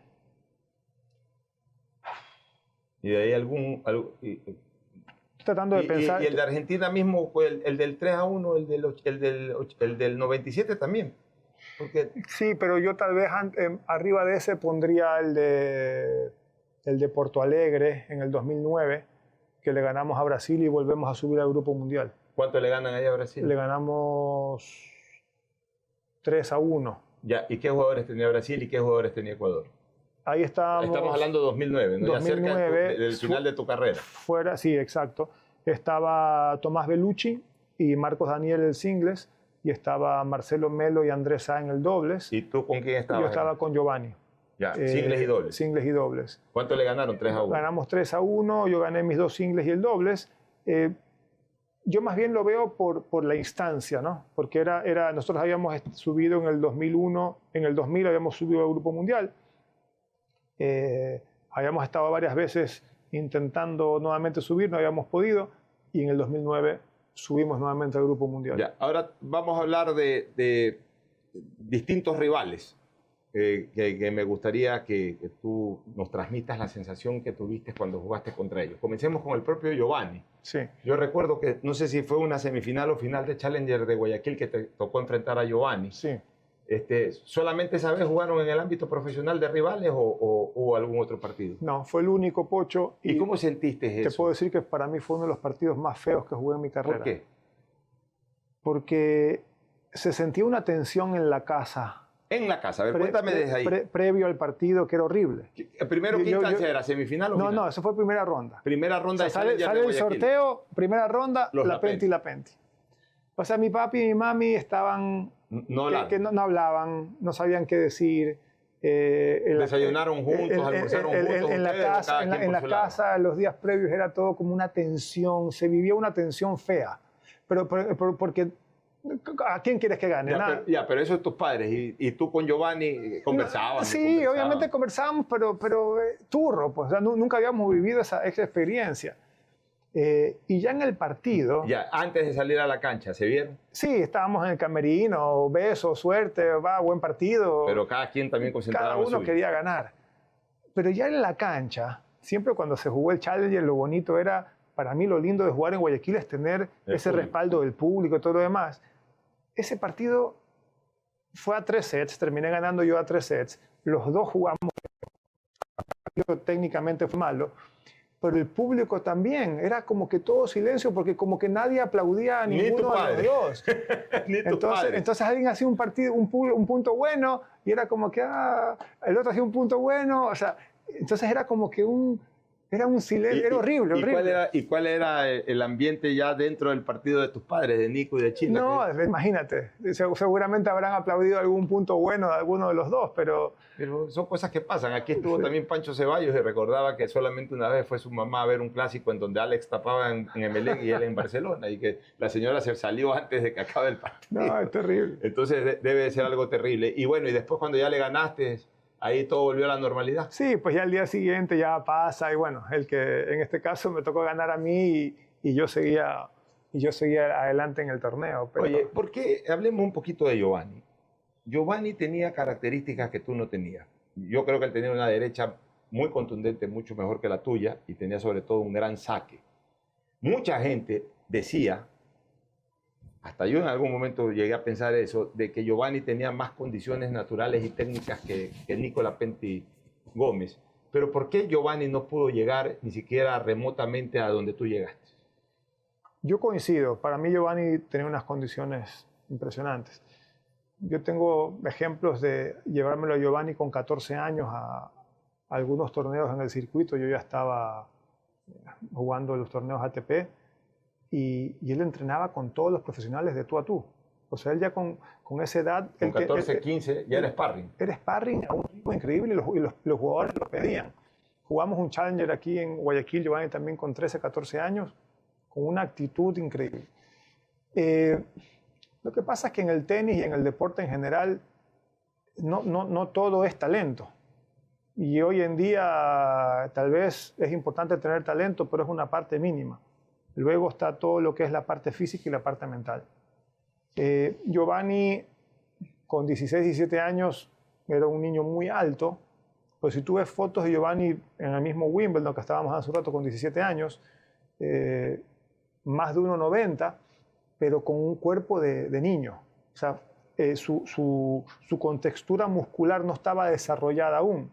Y de ahí algún tratando de pensar. Y el de Argentina mismo fue el del 3-1, el del 97 también. Porque... Sí, pero yo tal vez arriba de ese pondría el de Porto Alegre en el 2009, que le ganamos a Brasil y volvemos a subir al Grupo Mundial. ¿Cuánto le ganan ahí a Brasil? Le ganamos 3-1. Ya, ¿y qué jugadores tenía Brasil y qué jugadores tenía Ecuador? Ahí estábamos. Estamos hablando de 2009, ¿no? 2009, ya cerca del final de tu carrera. Fuera, sí, exacto. Estaba Tomás Bellucci y Marcos Daniel el singles, y estaba Marcelo Melo y Andrés Sá en el dobles. ¿Y tú con quién estabas? Yo estaba con Giovanni. Ya, singles y dobles. Singles y dobles. ¿Cuánto le ganaron? 3-1. Ganamos 3-1, yo gané mis 2 singles y el dobles. Yo más bien lo veo por la instancia, ¿no? Porque nosotros habíamos subido en el 2001, en el 2000 habíamos subido al Grupo Mundial. Habíamos estado varias veces intentando nuevamente subir, no habíamos podido, y en el 2009 subimos nuevamente al Grupo Mundial. Ya, ahora vamos a hablar de distintos rivales que me gustaría que tú nos transmitas la sensación que tuviste cuando jugaste contra ellos. Comencemos con el propio Giovanni. Sí. Yo recuerdo que, no sé si fue una semifinal o final de Challenger de Guayaquil que te tocó enfrentar a Giovanni. Sí. ¿Solamente esa vez jugaron en el ámbito profesional de rivales o hubo algún otro partido? No, fue el único, Pocho. ¿Y cómo sentiste eso? Te puedo decir que para mí fue uno de los partidos más feos que jugué en mi carrera. ¿Por qué? Porque se sentía una tensión en la casa. En la casa, a ver, cuéntame desde ahí. Previo al partido, que era horrible. ¿Primero qué instancia era? ¿Semifinal o final? No, eso fue primera ronda. Primera ronda, o sea, sale el sorteo, primera ronda, la Penti y la Penti. O sea, mi papi y mi mami estaban... No hablaban, no sabían qué decir. ¿Desayunaron juntos, almorzaron juntos? En la casa, los días previos era todo como una tensión, se vivía una tensión fea. Pero porque... ¿A quién quieres que gane? Pero eso es tus padres. ¿Y tú con Giovanni conversabas? Sí, obviamente conversábamos, pero turro, pues, o sea, nunca habíamos vivido esa experiencia. Y ya en el partido... Ya, antes de salir a la cancha, ¿se vieron? Sí, estábamos en el camerino, besos, suerte, buen partido. Pero cada quien también concentraba. Cada uno quería ganar. Pero ya en la cancha, siempre cuando se jugó el Challenger, lo bonito era, para mí lo lindo de jugar en Guayaquil es tener ese respaldo del público y todo lo demás. Ese partido fue a 3 sets, terminé ganando yo a 3 sets. Los dos jugamos, el partido técnicamente fue malo, pero el público también, era como que todo silencio, porque como que nadie aplaudía a ninguno de los dos. entonces alguien hacía un partido, un punto bueno, y era como que el otro hacía un punto bueno, o sea, entonces era como que era un silencio, era horrible, horrible. ¿Y cuál era el ambiente ya dentro del partido de tus padres, de Nico y de Chila? No, imagínate, seguramente habrán aplaudido algún punto bueno de alguno de los dos, pero... Pero son cosas que pasan. Aquí estuvo también Pancho Ceballos y recordaba que solamente una vez fue su mamá a ver un clásico en donde Alex tapaba en Emelec y él en Barcelona, y que la señora se salió antes de que acabe el partido. No, es terrible. Entonces debe de ser algo terrible. Y bueno, y después cuando ya le ganaste... Ahí todo volvió a la normalidad. Sí, pues ya al día siguiente ya pasa y bueno, el que en este caso me tocó ganar a mí y yo seguía adelante en el torneo. Pero... Oye, ¿por qué? Hablemos un poquito de Giovanni. Giovanni tenía características que tú no tenías. Yo creo que él tenía una derecha muy contundente, mucho mejor que la tuya, y tenía sobre todo un gran saque. Mucha gente decía, hasta yo en algún momento llegué a pensar eso, de que Giovanni tenía más condiciones naturales y técnicas que Nico Lapenti Gómez. Pero ¿por qué Giovanni no pudo llegar ni siquiera remotamente a donde tú llegaste? Yo coincido. Para mí Giovanni tenía unas condiciones impresionantes. Yo tengo ejemplos de llevármelo a Giovanni con 14 años a algunos torneos en el circuito. Yo ya estaba jugando los torneos ATP. Y él entrenaba con todos los profesionales de tú a tú. O sea, él ya con esa edad... Con 14, 15, ya era sparring. Era sparring a un ritmo increíble y los jugadores lo pedían. Jugamos un Challenger aquí en Guayaquil, Giovanni también con 13, 14 años, con una actitud increíble. Lo que pasa es que en el tenis y en el deporte en general no todo es talento. Y hoy en día tal vez es importante tener talento, pero es una parte mínima. Luego está todo lo que es la parte física y la parte mental. Giovanni, con 16, 17 años, era un niño muy alto. Pues si tú ves fotos de Giovanni en el mismo Wimbledon que estábamos hace un rato con 17 años, más de 1,90, pero con un cuerpo de niño. O sea, su contextura muscular no estaba desarrollada aún.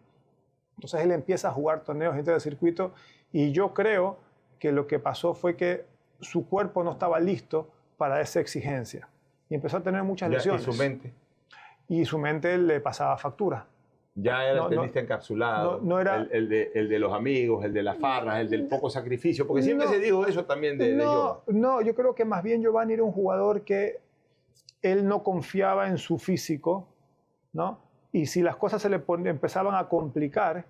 Entonces él empieza a jugar torneos dentro del circuito y yo creo que lo que pasó fue que su cuerpo no estaba listo para esa exigencia. Y empezó a tener muchas lesiones. ¿Y su mente? Y su mente le pasaba factura. Ya era el tenista encapsulado, no era, el de los amigos, el de las farras, el del poco sacrificio, porque siempre se dijo eso también de Giovanni. No, yo creo que más bien Giovanni era un jugador que él no confiaba en su físico, ¿no? Y si las cosas se le empezaban a complicar,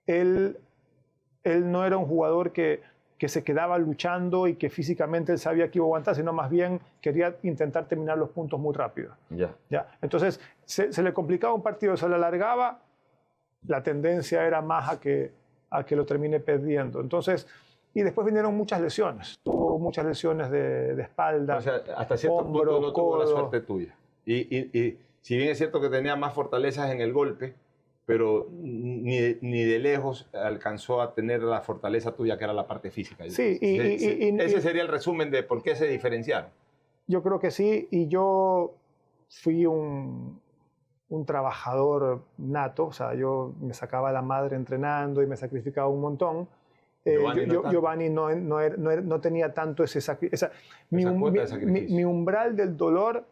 él no era un jugador que se quedaba luchando y que físicamente él sabía que iba a aguantar, sino más bien quería intentar terminar los puntos muy rápido. Ya. Entonces, se le complicaba un partido, se le alargaba, la tendencia era más a que lo termine perdiendo. Entonces, y después vinieron muchas lesiones. Tuvo muchas lesiones de espalda, o sea, hasta cierto punto no tuvo la suerte tuya. Y si bien es cierto que tenía más fortalezas en el golpe, pero ni de lejos alcanzó a tener la fortaleza tuya, que era la parte física. Sí, ese sería el resumen de por qué se diferenciaron. Yo creo que sí, y yo fui un trabajador nato, o sea, yo me sacaba la madre entrenando y me sacrificaba un montón. Giovanni no tenía tanto ese sacrificio. Mi umbral del dolor,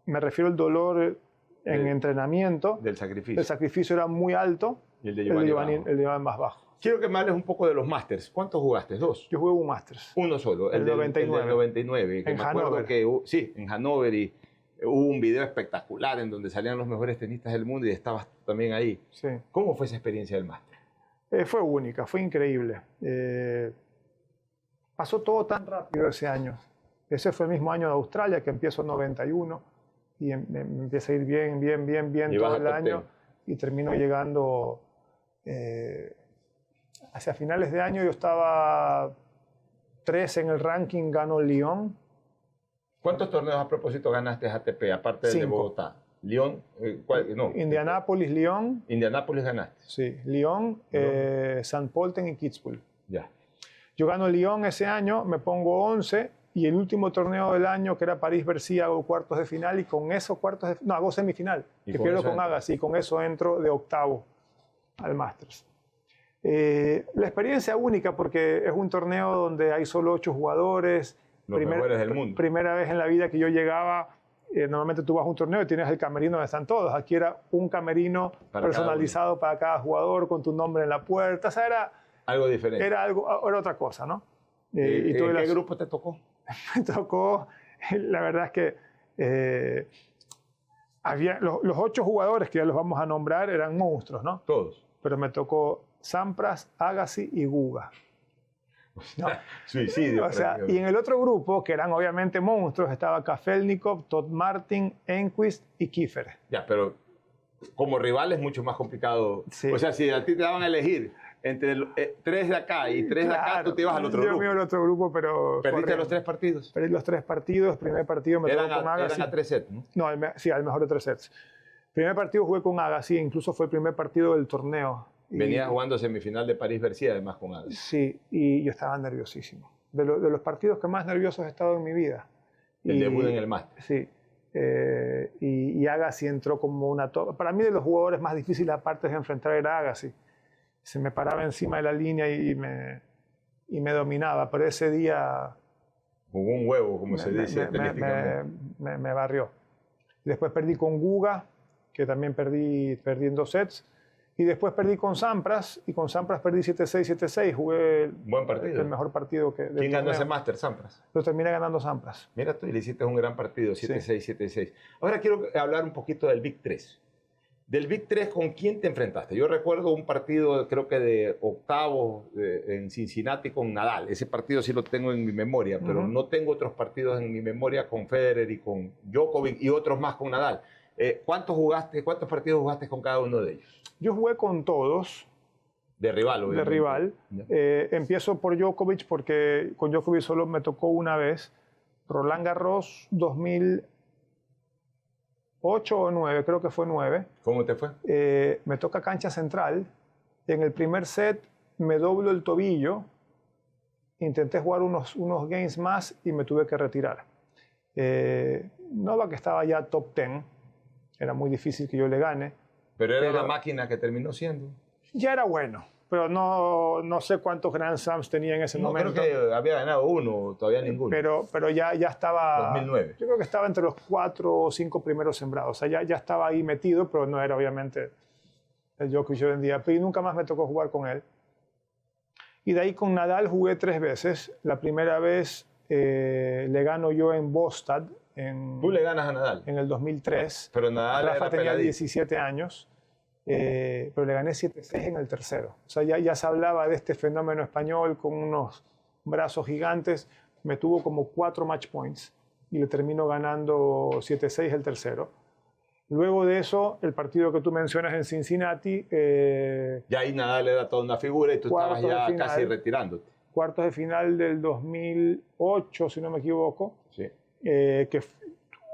me refiero al dolor en entrenamiento, del sacrificio. El sacrificio era muy alto, y el de Giovanni más bajo. Quiero que me hables un poco de los Masters. ¿Cuántos jugaste? ¿2? Yo jugué un Masters. Uno solo, el 99. El del 99. Que en me Hannover. Acuerdo que, sí, en Hannover, y hubo un video espectacular en donde salían los mejores tenistas del mundo y estabas también ahí. Sí. ¿Cómo fue esa experiencia del Master? Fue única, fue increíble. Pasó todo tan rápido ese año. Ese fue el mismo año de Australia, que empiezo en 91. Y me empieza a ir bien todo el año. Y termino llegando hacia finales de año. Yo estaba 3 en el ranking, ganó Lyon. ¿Cuántos torneos a propósito ganaste ATP, aparte del 5. De Bogotá? Lyon, no. Indianápolis, Lyon. Indianápolis ganaste. Sí, Lyon, St. Pölten y Kitzbühel. Ya. Yo gano Lyon ese año, me pongo 11. Y el último torneo del año, que era París-Bercy, hago cuartos de final, y con esos hago semifinal, que pierdo con Agassi, y con eso entro de octavo al Masters. La experiencia única, porque es un torneo donde hay solo 8 jugadores. Los mejores del mundo. Primera vez en la vida que yo llegaba, normalmente tú vas a un torneo y tienes el camerino donde están todos. Aquí era un camerino personalizado para cada jugador, con tu nombre en la puerta. O sea, era algo diferente. Era otra cosa, ¿no? ¿Y qué grupo te tocó? Me tocó, la verdad es que había los 8 jugadores, que ya los vamos a nombrar, eran monstruos, ¿no? Todos. Pero me tocó Sampras, Agassi y Guga. ¿No? Suicidio. O sea, y en el otro grupo, que eran obviamente monstruos, estaba Kafelnikov, Todd Martin, Enquist y Kiefer. Ya, pero como rival es mucho más complicado. Sí. O sea, si a ti te daban a elegir entre 3 de acá y 3 de acá, tú te ibas al otro grupo. Yo me iba al otro grupo, pero... ¿Perdiste los 3 partidos? Perdí los 3 partidos. Primer partido me tocó con Agassi. Eran a 3 sets, ¿no? No, sí, al mejor de 3 sets. Primer partido jugué con Agassi, incluso fue el primer partido del torneo. Venías jugando semifinal de París-Bercy, además, con Agassi. Sí, y yo estaba nerviosísimo. De los partidos que más nerviosos he estado en mi vida. El debut en el Máster. Sí. Y Agassi entró como una... Para mí, de los jugadores más difíciles, aparte de enfrentar, era Agassi. Se me paraba encima de la línea y me dominaba. Pero ese día... Jugó un huevo, como se dice. Me barrió. Después perdí con Guga, que también perdí en 2 sets. Y después perdí con Sampras, y con Sampras perdí 7-6, 7-6. Jugué Buen partido. el mejor partido que... ¿Quién ganó ese Master, Sampras? Lo terminé ganando Sampras. Mira tú, y le hiciste un gran partido, 7-6, 7-6. Ahora quiero hablar un poquito del Big 3. Del Big 3, ¿con quién te enfrentaste? Yo recuerdo un partido, creo que de octavos en Cincinnati con Nadal. Ese partido sí lo tengo en mi memoria, pero no tengo otros partidos en mi memoria con Federer y con Djokovic y otros más con Nadal. ¿Cuántos partidos jugaste con cada uno de ellos? Yo jugué con todos. De rival, obviamente. De rival. Empiezo por Djokovic porque con Djokovic solo me tocó una vez. Roland Garros 2008 o 9, creo que fue 9. ¿Cómo te fue? Me toca cancha central. En el primer set me doblo el tobillo. Intenté jugar unos games más y me tuve que retirar. Novak estaba ya top 10. Era muy difícil que yo le gane. Pero era una máquina que terminó siendo. Ya era bueno, pero no sé cuántos Grand Slams tenía en ese momento. Creo que había ganado uno, todavía ninguno. Pero ya estaba... 2009. Yo creo que estaba entre los 4 o 5 primeros sembrados. O sea, ya estaba ahí metido, pero no era obviamente el Djokovic yo vendía. Pero nunca más me tocó jugar con él. Y de ahí con Nadal jugué 3 veces. La primera vez le gano yo en Bostad. Tú le ganas a Nadal. En el 2003. Pero Nadal Rafa era tenía peladito. 17 años. Pero le gané 7-6 en el tercero. O sea, ya se hablaba de este fenómeno español con unos brazos gigantes. Me tuvo como 4 match points y le termino ganando 7-6 el tercero. Luego de eso, el partido que tú mencionas en Cincinnati. Ya ahí Nadal era toda una figura y tú estabas ya casi retirándote. Cuartos de final del 2008, si no me equivoco. Sí. Que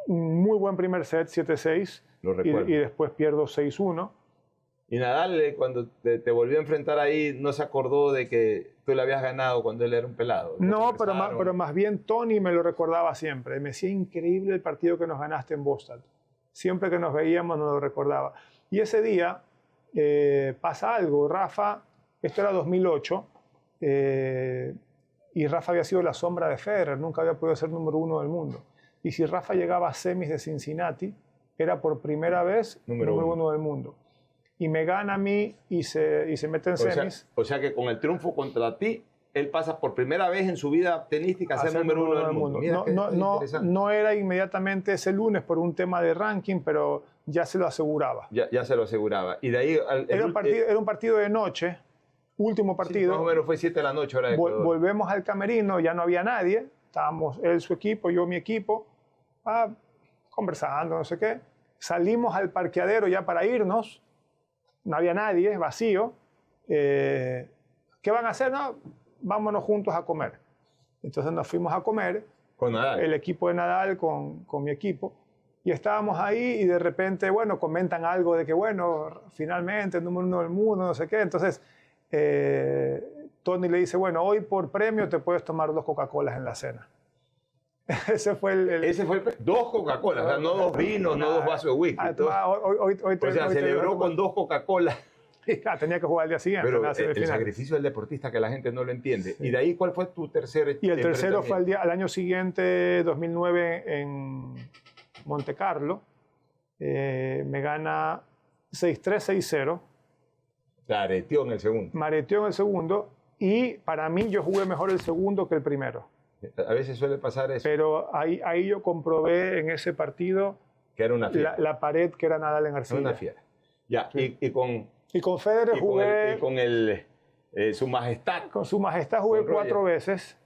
un muy buen primer set, 7-6. Lo recuerdo. Y después pierdo 6-1. Y Nadal, cuando te volvió a enfrentar ahí, no se acordó de que tú le habías ganado cuando él era un pelado. No, pero más bien Tony me lo recordaba siempre. Me decía, increíble el partido que nos ganaste en Boston. Siempre que nos veíamos nos lo recordaba. Y ese día pasa algo. Rafa, esto era 2008, y Rafa había sido la sombra de Federer. Nunca había podido ser número 1 del mundo. Y si Rafa llegaba a semis de Cincinnati, era por primera vez número 1 del mundo. Y me gana a mí y se mete en semis. O sea que con el triunfo contra ti, él pasa por primera vez en su vida tenística a ser número 1 del mundo. Mira, no era inmediatamente ese lunes por un tema de ranking, pero ya se lo aseguraba. Ya se lo aseguraba. Y de ahí... Era un partido de noche, último partido. Sí, más o menos fue 7 de la noche. Hora de volvemos al camerino, ya no había nadie. Estábamos él, su equipo, yo, mi equipo, conversando, no sé qué. Salimos al parqueadero ya para irnos. No había nadie, vacío. ¿Qué van a hacer? No, vámonos juntos a comer. Entonces nos fuimos a comer. Con Nadal. El equipo de Nadal con mi equipo. Y estábamos ahí y de repente, bueno, comentan algo de que, bueno, finalmente el número 1 del mundo, no sé qué. Entonces, Tony le dice, bueno, hoy por premio te puedes tomar 2 Coca-Colas en la cena. Ese fue el 2 Coca-Colas, o sea, no 2 vinos, no 2 vasos de whisky. O sea, celebró con 2 Coca-Colas. Claro, tenía que jugar al día siguiente. Pero el sacrificio del deportista que la gente no lo entiende. Sí. ¿Y de ahí cuál fue tu tercer? Y el tercero fue al año siguiente, 2009, en Monte Carlo. Me gana 6-3, 6-0. Areteó en el segundo. Me areteó en el segundo. Y para mí yo jugué mejor el segundo que el primero. A veces suele pasar eso. Pero ahí yo comprobé en ese partido que era una fiera. La pared que era Nadal en arcilla. Una fiera. Ya, sí. Y con Federer jugué... Con Su Majestad. Con Su Majestad jugué 4 veces.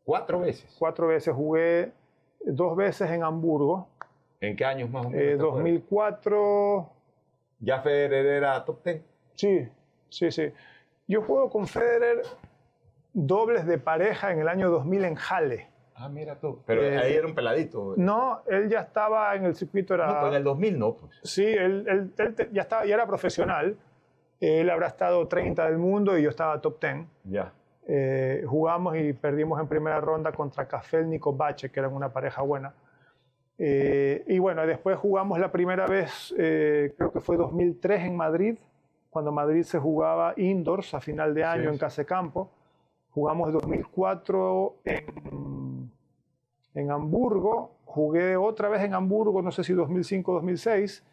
¿4 veces? 4 veces. Jugué 2 veces en Hamburgo. ¿En qué años más o menos? 2004... ¿Ya Federer era top 10? Sí. Yo juego con Federer dobles de pareja en el año 2000 en Halle. Mira tú. Pero ahí era un peladito. No, él ya estaba en el circuito. No, en el 2000 no, pues. Sí, él ya era profesional. Él habrá estado 30 del mundo y yo estaba top 10. Ya. Jugamos y perdimos en primera ronda contra Kafelnikov y Bacek, que eran una pareja buena. Y bueno, después jugamos la primera vez, creo que fue 2003 en Madrid, cuando Madrid se jugaba indoors a final de año en Casecampo. Jugamos 2004 en Hamburgo, jugué otra vez en Hamburgo, no sé si 2005 o 2006,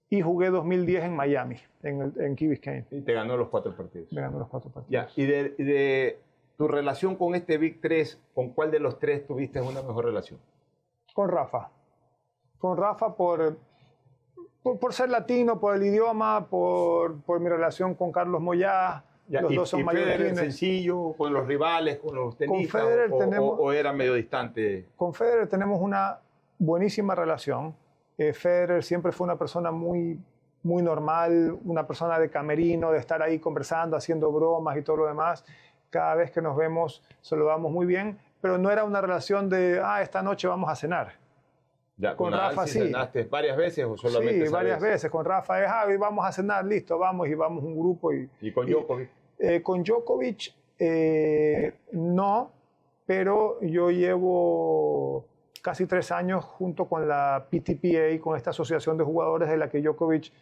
y jugué 2010 en Miami, en Key Biscayne. Y te ganó los 4 partidos. Me ganó los 4 partidos. Ya, y de tu relación con este Big 3, ¿con cuál de los 3 tuviste una mejor relación? Con Rafa. Con Rafa por ser latino, por el idioma, por mi relación con Carlos Moyá. Ya, los dos son Federer mallorquines. sencillo, con los rivales, con los tenistas, Federer o era medio distante. Con Federer tenemos una buenísima relación. Federer siempre fue una persona muy, muy normal, una persona de camerino, de estar ahí conversando, haciendo bromas y todo lo demás. Cada vez que nos vemos, saludamos muy bien, pero no era una relación de, esta noche vamos a cenar. Ya, con Rafa sí. ¿Cenaste varias veces o solamente Sí, varias veces. Con Rafa es, vamos a cenar, listo, vamos, y vamos un grupo. ¿Y con Djokovic? Con Djokovic, no, pero yo llevo casi 3 años junto con la PTPA, con esta asociación de jugadores de la que Djokovic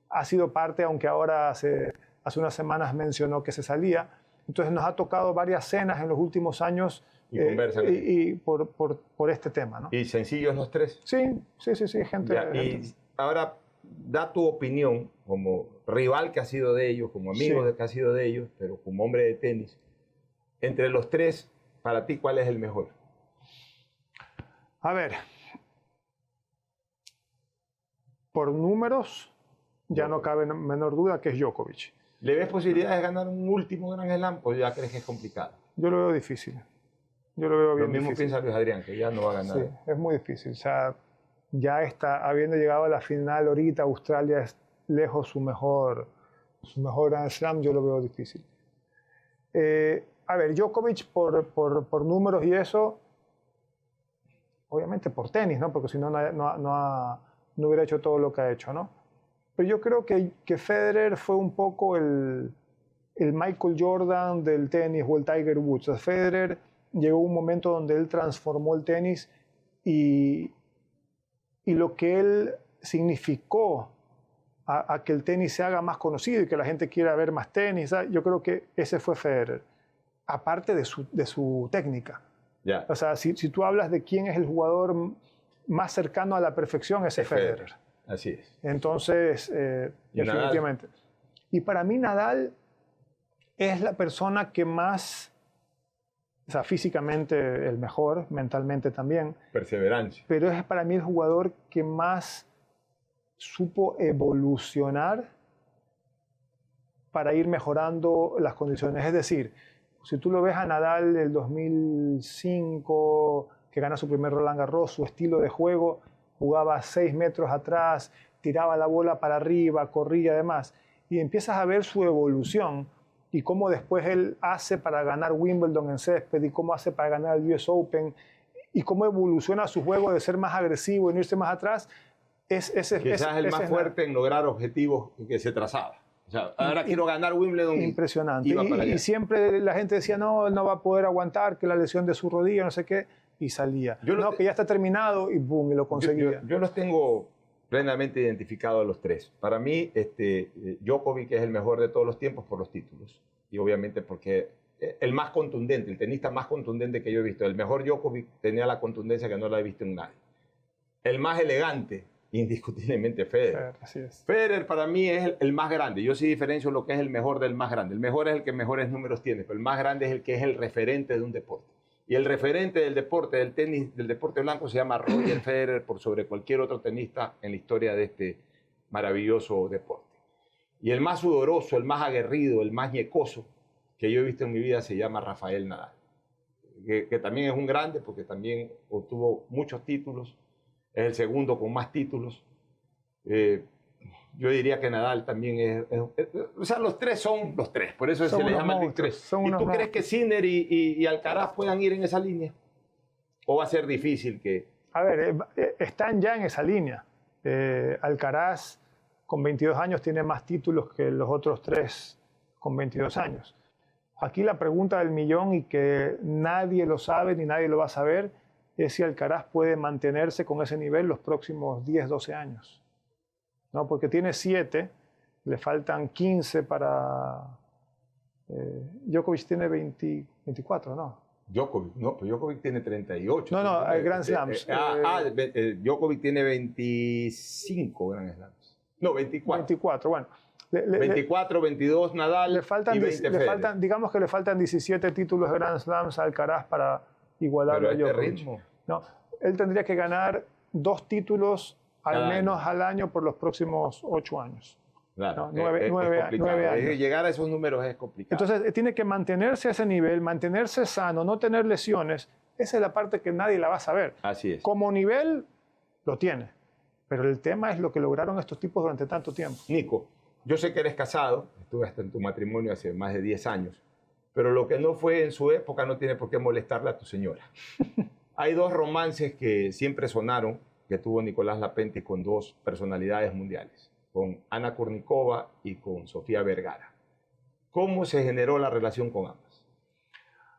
ha sido parte, aunque ahora hace unas semanas mencionó que se salía. Entonces nos ha tocado varias cenas en los últimos años y por este tema, ¿no? ¿Y sencillos los 3? Sí, gente. Ya, y ahora, da tu opinión como rival que ha sido de ellos, como amigo que ha sido de ellos, pero como hombre de tenis. Entre los 3, para ti, ¿cuál es el mejor? A ver, por números, ya no cabe menor duda que es Djokovic. ¿Le ves posibilidades de ganar un último Grand Slam o ya crees que es complicado? Yo lo veo difícil. Yo lo veo bien Lo mismo difícil. piensa Luis Adrián, que ya no va a ganar. Sí, es muy difícil. O sea, ya está, habiendo llegado a la final ahorita, Australia es lejos su mejor Grand Slam, yo lo veo difícil. A ver, Djokovic por números y eso, obviamente por tenis, ¿no? Porque si no, no hubiera hecho todo lo que ha hecho, ¿no? Pero yo creo que Federer fue un poco el Michael Jordan del tenis o el Tiger Woods. O sea, Federer llegó a un momento donde él transformó el tenis y lo que él significó a que el tenis se haga más conocido y que la gente quiera ver más tenis, ¿sabes? Yo creo que ese fue Federer, aparte de su técnica. Yeah. O sea, si tú hablas de quién es el jugador más cercano a la perfección, ese es Federer. Así es. Entonces, definitivamente. Nadal. Y para mí Nadal es la persona que más, o sea, físicamente el mejor, mentalmente también. Perseverancia. Pero es para mí el jugador que más supo evolucionar para ir mejorando las condiciones. Es decir, si tú lo ves a Nadal del 2005, que gana su primer Roland Garros, su estilo de juego, jugaba 6 metros atrás, tiraba la bola para arriba, corría además, y empiezas a ver su evolución y cómo después él hace para ganar Wimbledon en césped y cómo hace para ganar el US Open y cómo evoluciona su juego de ser más agresivo y no irse más atrás. Quizás el más fuerte en lograr objetivos que se trazaba. O sea, ahora quiero ganar Wimbledon. Impresionante. Y siempre la gente decía, no, él no va a poder aguantar, que la lesión de su rodilla, no sé qué, y salía. Que ya está terminado, y boom, y lo conseguía. Yo los tengo plenamente identificados a los 3. Para mí, Djokovic es el mejor de todos los tiempos por los títulos. Y obviamente porque el más contundente, el tenista más contundente que yo he visto. El mejor Djokovic tenía la contundencia que no la he visto en nadie. El más elegante, indiscutiblemente Federer. Así es. Federer para mí es el más grande. Yo sí diferencio lo que es el mejor del más grande. El mejor es el que mejores números tiene, pero el más grande es el que es el referente de un deporte. Y el referente del deporte, del tenis, del deporte blanco, se llama Roger Federer por sobre cualquier otro tenista en la historia de este maravilloso deporte. Y el más sudoroso, el más aguerrido, el más ñecoso que yo he visto en mi vida se llama Rafael Nadal. Que también es un grande porque también obtuvo muchos títulos. Es el segundo con más títulos. Yo diría que Nadal también o sea, los 3 son los 3. Por eso se les llama el Big 3. ¿Y tú crees que Sinner y Alcaraz puedan ir en esa línea? ¿O va a ser difícil que...? A ver, están ya en esa línea. Alcaraz, con 22 años, tiene más títulos que los otros 3 con 22 años. Aquí la pregunta del millón, y que nadie lo sabe ni nadie lo va a saber, es si Alcaraz puede mantenerse con ese nivel los próximos 10, 12 años. ¿No? Porque tiene 7, le faltan 15 para... Djokovic tiene 24, ¿no? Djokovic tiene 38. No, Grand Slams. Djokovic tiene 25 Grand Slams. No, 24. 24, bueno. 24, 22 Nadal le faltan, y 20 Federer. digamos que le faltan 17 títulos de Grand Slams a Alcaraz para igualarlo a Djokovic. Ritmo. No, él tendría que ganar 2 títulos al menos al año por los próximos 8 años. Claro, ¿no? 9 años. Llegar a esos números es complicado. Entonces tiene que mantenerse a ese nivel, mantenerse sano, no tener lesiones. Esa es la parte que nadie la va a saber. Así es. Como nivel, lo tiene. Pero el tema es lo que lograron estos tipos durante tanto tiempo. Nico, yo sé que eres casado, estuve hasta en tu matrimonio hace más de 10 años, pero lo que no fue en su época no tiene por qué molestarle a tu señora. Hay 2 romances que siempre sonaron, que tuvo Nicolás Lapentti con 2 personalidades mundiales, con Ana Kournikova y con Sofía Vergara. ¿Cómo se generó la relación con ambas?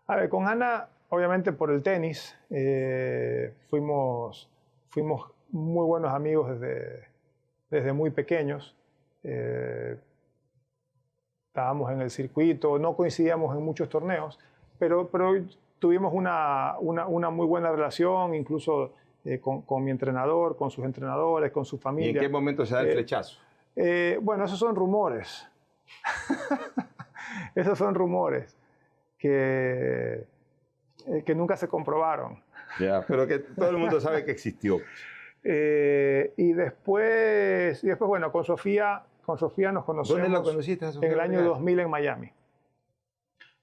A ver, con Ana, obviamente por el tenis, fuimos muy buenos amigos desde muy pequeños. Estábamos en el circuito, no coincidíamos en muchos torneos, pero tuvimos una muy buena relación, incluso con mi entrenador, con sus entrenadores, con su familia. ¿Y en qué momento se da el flechazo? Bueno, esos son rumores. Esos son rumores que nunca se comprobaron. Ya, pero que todo el mundo sabe que existió. Y después, bueno, con Sofía nos conocemos. ¿Dónde la conociste a Sofía? En el año 2000 en Miami.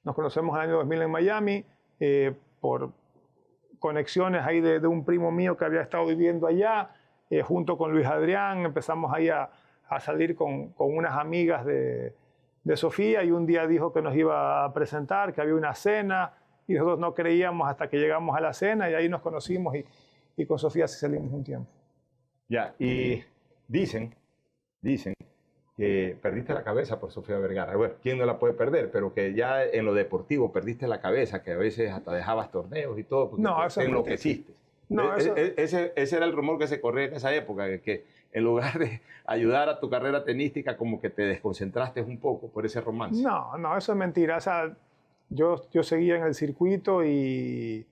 Nos conocemos en el año 2000 en Miami por conexiones ahí de un primo mío que había estado viviendo allá. Junto con Luis Adrián empezamos ahí a salir con unas amigas de Sofía, y un día dijo que nos iba a presentar, que había una cena, y nosotros no creíamos hasta que llegamos a la cena, y ahí nos conocimos y con Sofía sí salimos un tiempo. Ya, y dicen que perdiste la cabeza por Sofía Vergara. Bueno, ¿quién no la puede perder? Pero que ya en lo deportivo perdiste la cabeza, que a veces hasta dejabas torneos y todo, porque te enloqueciste. No, ese era el rumor que se corría en esa época, que en lugar de ayudar a tu carrera tenística, como que te desconcentraste un poco por ese romance. No, eso es mentira. O sea, yo seguía en el circuito y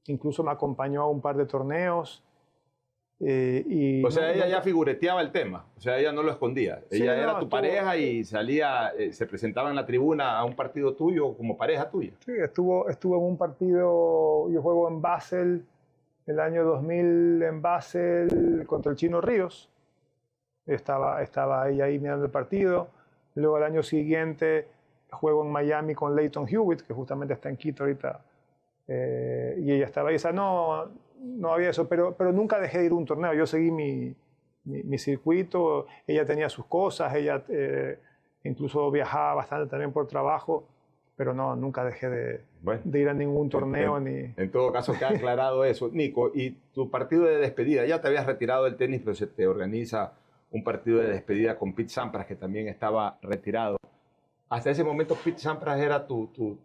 incluso me acompañó a un par de torneos. O sea, ella ya figureteaba el tema, o sea, ella no lo escondía. Ella era tu pareja y salía, se presentaba en la tribuna a un partido tuyo como pareja tuya. Sí, estuvo en un partido, yo juego en Basel, el año 2000 en Basel contra el Chino Ríos. Estaba ella ahí mirando el partido. Luego el año siguiente juego en Miami con Lleyton Hewitt, que justamente está en Quito ahorita. Y ella estaba ahí. O sea, no había eso, pero nunca dejé de ir a un torneo. Yo seguí mi circuito. Ella tenía sus cosas. Ella incluso viajaba bastante también por trabajo. Pero nunca dejé de ir a ningún torneo. En todo caso, queda aclarado eso. Nico, y tu partido de despedida, ya te habías retirado del tenis, pero se te organiza un partido de despedida con Pete Sampras, que también estaba retirado. Hasta ese momento, Pete Sampras era tu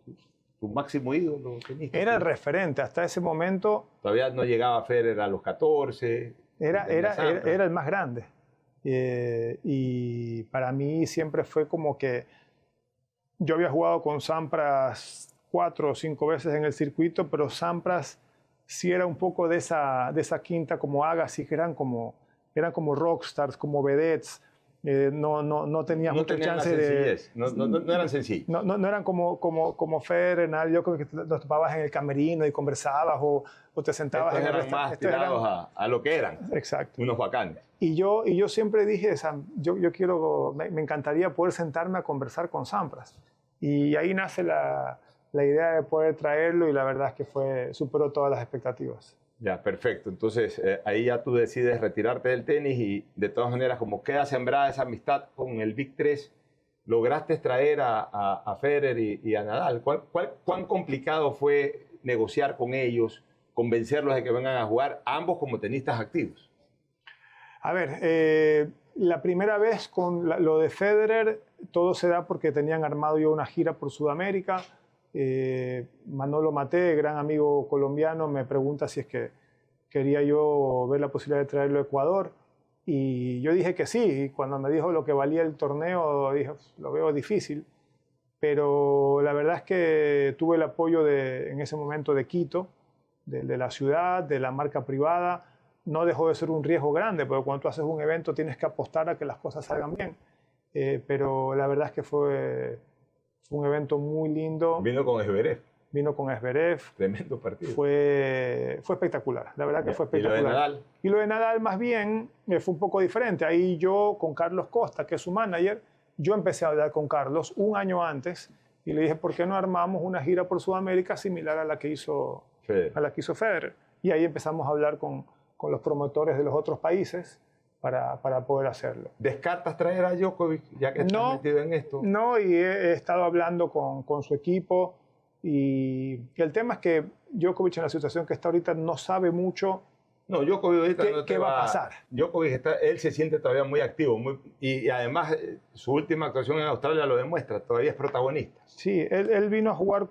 máximo ídolo. Era el referente. Hasta ese momento... Todavía no llegaba Federer a los 14. Era el más grande. Y para mí siempre fue como que... Yo había jugado con Sampras 4 o 5 veces en el circuito, pero Sampras sí era un poco de esa quinta como Agassi, que eran como rockstars, como vedettes. No tenían mucha chance de... No eran sencillos. No eran como Federer, yo creo que los topabas en el camerino y conversabas o te sentabas Estos en el eran más tirados a lo que eran. Exacto. Unos bacanes. Y yo siempre dije, me encantaría poder sentarme a conversar con Sampras. Y ahí nace la idea de poder traerlo, y la verdad es que superó todas las expectativas. Ya, perfecto. Entonces, ahí ya tú decides retirarte del tenis, y de todas maneras, como queda sembrada esa amistad con el Big 3, lograste traer a Federer y a Nadal. ¿Cuán complicado fue negociar con ellos, convencerlos de que vengan a jugar, ambos como tenistas activos? A ver, la primera vez con lo de Federer, todo se da porque tenían armado yo una gira por Sudamérica. Manolo Maté, gran amigo colombiano, me pregunta si es que quería yo ver la posibilidad de traerlo a Ecuador, y yo dije que sí. Y cuando me dijo lo que valía el torneo, dije, lo veo difícil, pero la verdad es que tuve el apoyo en ese momento de Quito, de la ciudad, de la marca privada, no dejó de ser un riesgo grande, porque cuando tú haces un evento tienes que apostar a que las cosas salgan bien. Pero la verdad es que fue un evento muy lindo. Vino con Zverev. Vino con Zverev. Tremendo partido. Fue espectacular, la verdad que fue espectacular. ¿Y lo de Nadal? Y lo de Nadal más bien fue un poco diferente. Ahí yo con Carlos Costa, que es su manager, yo empecé a hablar con Carlos un año antes y le dije, ¿por qué no armamos una gira por Sudamérica similar a la que hizo Federer? Y ahí empezamos a hablar con los promotores de los otros países para poder hacerlo. ¿Descartas traer a Djokovic, ya que estás metido en esto? No, y he estado hablando con su equipo. Y el tema es que Djokovic en la situación que está ahorita no sabe mucho. No, Djokovic ahorita ¿Qué va a pasar? Djokovic él se siente todavía muy activo y además su última actuación en Australia lo demuestra, todavía es protagonista. Sí, él vino a jugar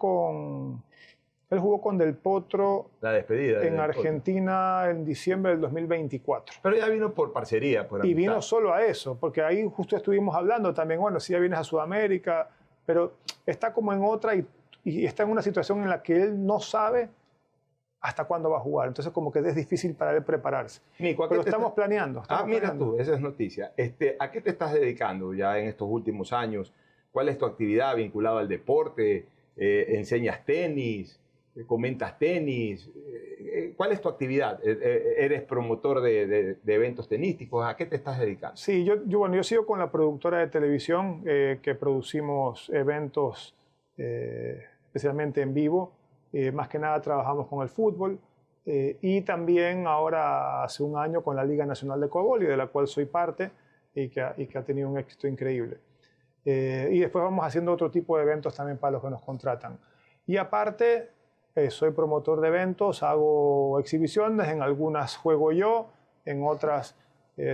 él jugó con Del Potro la despedida en Argentina en diciembre del 2024. Pero ya vino por parcería, por amistad. Y vino solo a eso, porque ahí justo estuvimos hablando también, bueno, si ya vienes a Sudamérica, pero está como en otra y está en una situación en la que él no sabe hasta cuándo va a jugar. Entonces como que es difícil para él prepararse. Nico, pero estamos planeando. Mira tú, esa es noticia. ¿A qué te estás dedicando ya en estos últimos años? ¿Cuál es tu actividad vinculada al deporte? ¿Enseñas tenis? ¿Comentas tenis? ¿Cuál es tu actividad? ¿Eres promotor de eventos tenísticos? ¿A qué te estás dedicando? Sí, yo sigo con la productora de televisión que producimos eventos especialmente en vivo. Más que nada trabajamos con el fútbol y también ahora hace un año con la Liga Nacional de Coaboli, de la cual soy parte y que ha tenido un éxito increíble. Y después vamos haciendo otro tipo de eventos también para los que nos contratan. Y aparte, soy promotor de eventos, hago exhibiciones, en algunas juego yo, en otras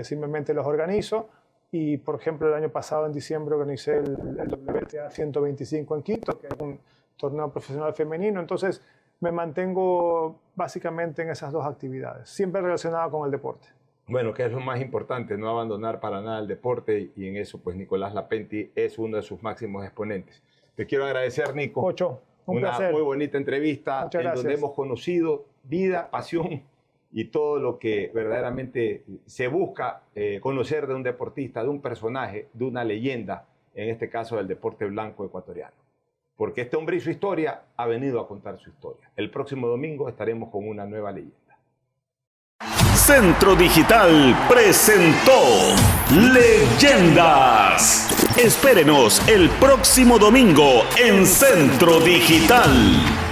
simplemente los organizo. Y por ejemplo, el año pasado, en diciembre, organicé el WTA 125 en Quito, que es un torneo profesional femenino. Entonces, me mantengo básicamente en esas dos actividades, siempre relacionado con el deporte. Bueno, que es lo más importante, no abandonar para nada el deporte, y en eso, pues, Nicolás Lapenti es uno de sus máximos exponentes. Te quiero agradecer, Nico. Ocho, un placer. Una muy bonita entrevista. Muchas gracias. Donde hemos conocido vida, pasión y todo lo que verdaderamente se busca conocer de un deportista, de un personaje, de una leyenda, en este caso del deporte blanco ecuatoriano. Porque este hombre y su historia ha venido a contar su historia. El próximo domingo estaremos con una nueva leyenda. Centro Digital presentó Leyendas. Espérenos el próximo domingo en Centro Digital.